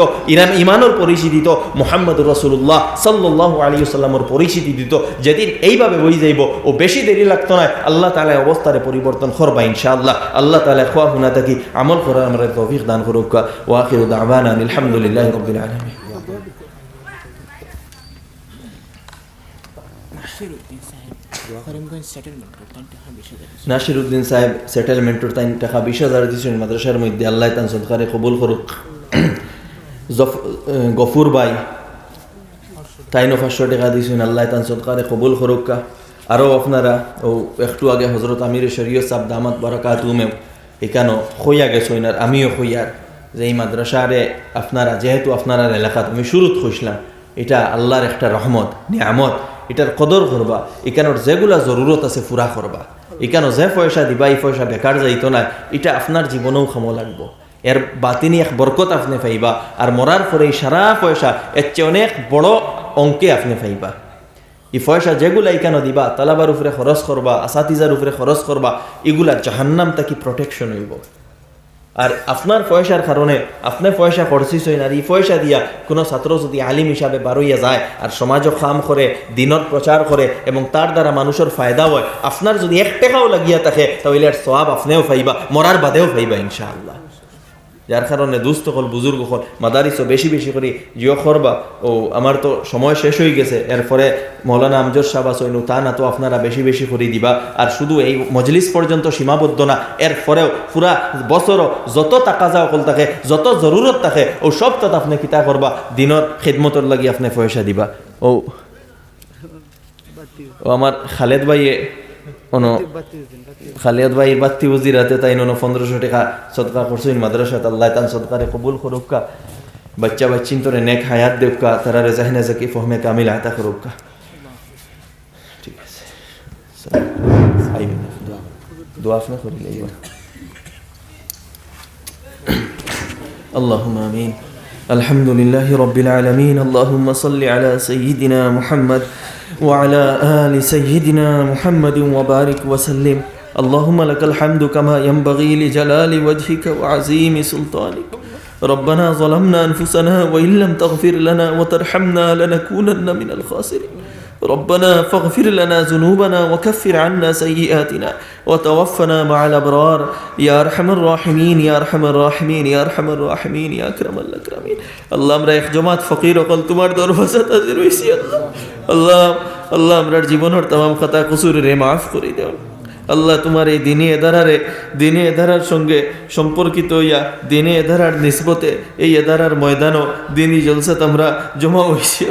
A: ইমানের পরিচিতি দিত, মুহাম্মদুর রাসূলুল্লাহ সাল্লাল্লাহু আলাইহি ওয়াসাল্লামের পরিচিতি দিত। যেদিন এইভাবে হয়ে যাইব, ও বেশি দেরি লাগতো না, আল্লাহ তাআলা অবস্থারে পরিবর্তন করবা ইনশাআল্লাহ। আল্লাহ তাআলা খোয়া হুনা থাকি আমল করার আমরা তৌফিক দান করুক। ওয়া আখিরু দাওয়ানা আলহামদুলিল্লাহি রাব্বিল আলামিন। নাসিরউদ্দিন সাহেব সেটেলমেন্টের 3 টাকা 20,000 দিয়েছেন মাদ্রাসার মধ্যে, আল্লাহ তান সদকারে কবুল করুক। গফুর ভাই 500 টাকা দিয়েছেন, আল্লাহ তান সদকারে কবুল করুক। আরও আপনারা ও একটু আগে হজরত আমির শরীয়ত সাহেব দামাত বারাকাতুহুম এখানো হইয়া গেছেন, আর আমিও হইয়ার যে এই মাদ্রাসারে আপনারা, যেহেতু আপনারা এলাকাত আমি শুরুত খুঁজলাম, এটা আল্লাহর একটা রহমত, নিয়ামত, এটার কদর করবা। এখানোর যেগুলা জরুরত আছে পুরা করবা। এখানো যে পয়সা দিবা, এই পয়সা বেকার যাইতো না, এটা আপনার জীবনেও ক্ষম লাগবো। এর বাতিনি এক বরকত আপনি পাইবা। আর মরার পরে এই সারা পয়সা এর চেয়ে অনেক বড় অঙ্কে আপনি পাইবা। এই পয়সা যেগুলা এখানে দিবা, তালাবার উপরে খরচ করবা, আসাতিজার উপরে খরচ করবা, এগুলা জাহান্নাম তাকি প্রোটেকশন হইব। আর আপনার পয়সার কারণে আপনি পয়সা খরচিছেন, আর এই পয়সা দিয়া কোনো ছাত্র যদি আলিম হিসাবে বারইয়া যায়, আর সমাজও কাম করে, দিনত প্রচার করে, এবং তার দ্বারা মানুষের ফায়দা হয়, আপনার যদি 1 টাকাও লাগিয়া থাকে, তাহলে এর সওয়াব আপনিও পাইবা, মরার বাদেও পাইবা ইনশাআল্লাহ। যার কারণে দুস্থ হল, বুজুর্গ হল, মাদারিসও বেশি বেশি করে জিও করবা। ও আমার তো সময় শেষ হয়ে গেছে, এরপরে মৌলানা আমজদ সাহেব আসইনু, তা না তো আপনারা বেশি বেশি করে দিবা। আর শুধু এই মজলিস পর্যন্ত সীমাবদ্ধ না, এরপরেও পুরা বছরও যত টাকা যা অকল থাকে, যত জরুরত থাকে, ও সব তত আপনি কিতা করবা, দিনের খিদমতর লাগি আপনি পয়সা দিবা। ও আমার খালেদ ভাইয়ে খালিদ ভাইয়ের বাত্তি উজিরাতে তাই 1500 টাকা সদকা করছেন মাদ্রাসাত, আল্লাহ তান সদকারে কবুল করুকা। বাচ্চা বাচ্চিন তোরে নেক হায়াত দেউকা, তারা রেজাহিনা জাকি ফহমে কামিল আতা করুকা। ঠিক আছে, দোয়া আপনি করিলে এবার। اللهم آمين. الحمد لله رب العالمين. اللهم صل على سيدنا محمد وعلى آل سيدنا محمد وبارك وسلم. اللهم لك الحمد كما ينبغي لجلال وجهك وعظيم سلطانك. ربنا ظلمنا أنفسنا وإن لم تغفر لنا وترحمنا لنكونن من الخاسرين. ربنا فاغفر لنا ذنوبنا وكفر عنا سيئاتنا وتوفنا مع الأبرار يا أرحم الراحمين يا أرحم الراحمين يا أرحم الراحمين يا أكرم الأكرمين. الله আমরা এক জমাত ফকির অকল তোমার দরবাজা হাজির হইছি। আল্লাহ আমরার জীবনের तमाम খাতা কুসুর রে মাফ করে দাও। আল্লাহ তোমার এই দিনে এদারার সঙ্গে সম্পর্কিত হইয়া দিনে এদারার নিসবতে এই এদারার ময়দানও দিনই জলসাত আমরা জমা হইছি।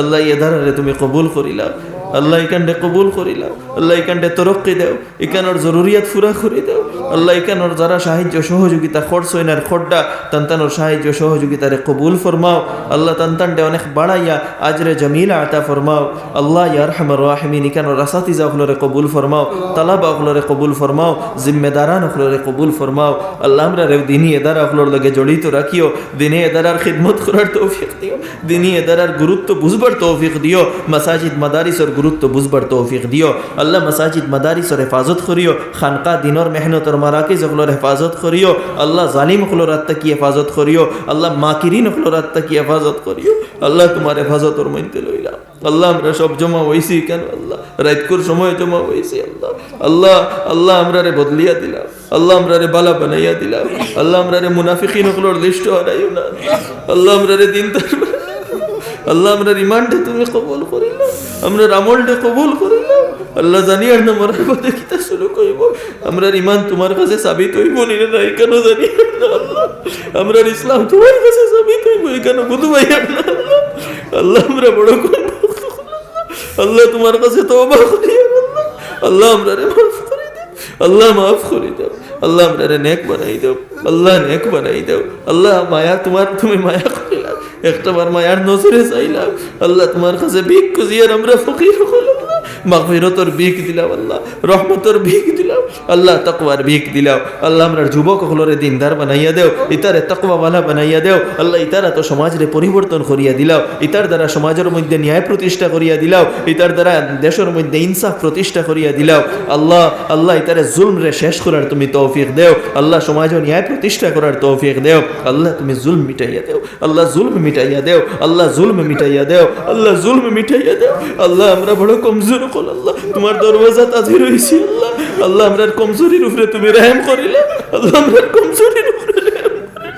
A: আল্লাহ এদারারে তুমি কবুল করিলাও, আল্লাহ এখানটা কবুল করিলাও, আল্লাহ এখানটা তরক্কি দাও, এখানোর জরুরিয়াত পুরা করে দাও। আল্লাহ এখানোর যারা সাহায্য সহযোগিতা করছেন আর খোড্ডা তান্তানোর সাহায্য সহযোগিতারে কবুল ফরমাও আল্লাহ তান্তানডে অনেক বাড়াইয়া আজরে জামিলা আতা ফরমাও আল্লাহ ইয়া আরহামার রাহিমিন এখানোর আসাতিজা হলরে কবুল ফরমাও তালাবা হলরে কবুল ফরমাও জিম্মেদারান হলরে কবুল ফরমাও আল্লাহ আমরা রে দিনী এদারা হলর লগে জড়িত রাখিও দিনে এদারার খিদমত করার তৌফিক দিও দিনী এদারার গুরুত্ব বুঝবার তৌফিক দিও মাসাজিদ মাদারিসের গুরুত্ব বুঝবার তৌফিক দিও আল্লাহ মাসাজিদ মাদারিসের হেফাজত করিও খানকা দিনর মেহনতর মারাকিজ হলর হেফাজত করিও আল্লাহ জালিম হলর আত্মা কি হেফাজত করিও আল্লাহ মাকিরিন হলর আত্মা কি হেফাজত করিও আল্লাহ তোমার হেফাজতর মধ্যে লইলাম আল্লাহ আমরা সব জমা হয়েছি কেন আল্লাহ রাতকুর সময় জমা হয়েছি আল্লাহ আল্লাহ আল্লাহ আমরা রে বদলিয়া দিলাম আল্লাহ আমরা রে বালা বানাইয়া দিলাম আল্লাহ আমরা রে মুনাফিকিন হলর লিস্ট হারাইও না আল্লাহ আমরা রে দিন আল্লাহ আমরা রিমান্ডে তুমি কবুল করিলাম আমরা আমলটা কবুল করিলাম আল্লাহ জানি আর না মরার পথে কিতা শুরু করিব আমরা ইমান তোমার কাছে সাবিত হইব না কেন জানি না আল্লাহ আমরা ইসলাম তোমার কাছে সাবিত হইব কেন বুধু ভাই না আল্লাহ আমরা বড় করব আল্লাহ তোমার কাছে তওবা করি আল্লাহ আমরা রে মাফ করে দাও আল্লাহ মাফ করে দাও আল্লাহ আমরা রে নেক বানাই দাও আল্লাহ নেক বানাই দাও আল্লাহ মায়া তোমার তুমি মায়া করিলাম একটা বার মায়ার নজরে চাইলাম আল্লাহ তোমার কাছে ভিক খুঁজিয়ার আমরা ফকির হলাম মাগফিরতর ভিক দিলাম আল্লাহ রহমতর ভিক দিলাম আল্লাহ তাকওয়ার ভিক দিলাম আল্লাহ আমরা যুবক হলরে দিনদার বানাইয়া দেও ইতারে তাকওয়াওয়ালা বানাইয়া দেও আল্লাহ ইতারা তো সমাজরে পরিবর্তন করিয়া দিলাও ইতার দ্বারা সমাজের মধ্যে ন্যায় প্রতিষ্ঠা করিয়া দিলাও ইতার দ্বারা দেশের মধ্যে ইনসাফ প্রতিষ্ঠা করিয়া দিলাও আল্লাহ আল্লাহ ইতারে জুলমরে শেষ করার তুমি তৌফিক দেও আল্লাহ সমাজে ন্যায় প্রতিষ্ঠা করার তৌফিক দেও আল্লাহ তুমি জুলম মিটাইয়া দেও আল্লাহ জুলম মিটাইয়া দেও আল্লাহ জুলম মিটাইয়া দেও আল্লাহ জুলম মিটাইয়া দেও আল্লাহ আমরা বড় কমজোর কল আল্লাহ তোমার দরওয়াজা তাজির হইছি আল্লাহ আল্লাহ আমরার কমজোরির উপরে তুমি রহম করিলে আল্লাহ আমরার কমজোরির উপরে রহম করিলে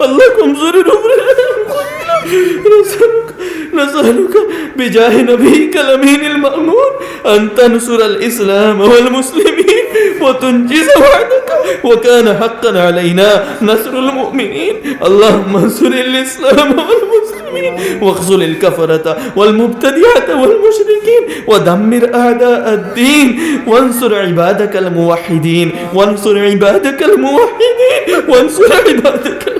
A: আল্লাহ কমজোরির উপরে রহম করিলে نسألك بجاه نبيك الأمين المأمون أن تنصر الإسلام والمسلمين وتنجز وعدك وكان حقا علينا نصر المؤمنين اللهم انصر الإسلام والمسلمين واخذل الكفرة والمبتدعة والمشركين ودمر أعداء الدين وانصر عبادك الموحدين وانصر عبادك الموحدين وانصر عبادك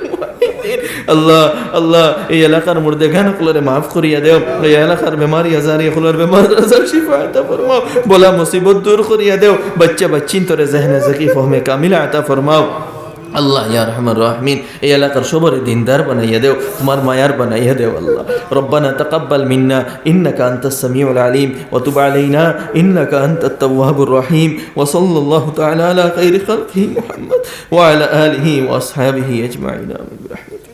A: আল্লাহ আল্লাহ এই এলাকার মুর্দে গান খুলরে মাফ করিয়া দেও এই এলাকার বেমারি আজারি খুলর বেমার আজার শিফা আতা ফরমাও বলা মুসিবত দূর করিয়া দেও বাচ্চা বাচ্চিন তোরে জহনে যাকি ফহমে কামিল আতা ফরমাও আল্লাহ ইয়া আরহামার রাহিমিন এই এলাকার সবরে দিনদার বানাইয়া দেও তোমার মায়ার বানাইয়া দেও আল্লাহ রব্বানা তাকাব্বাল মিন্না ইন্নাকা আনতাস সামিউল আলিম ওয়া তুব আলাইনা ইন্নাকা আনতাত তাওয়াবুর রহিম ওয়া সাল্লাল্লাহু তাআলা আলা খাইরি খালকিহি মুহাম্মদ ওয়া আলা আলিহি ওয়া আসহাবিহি আজমাইন আমিন বিরহমাতিক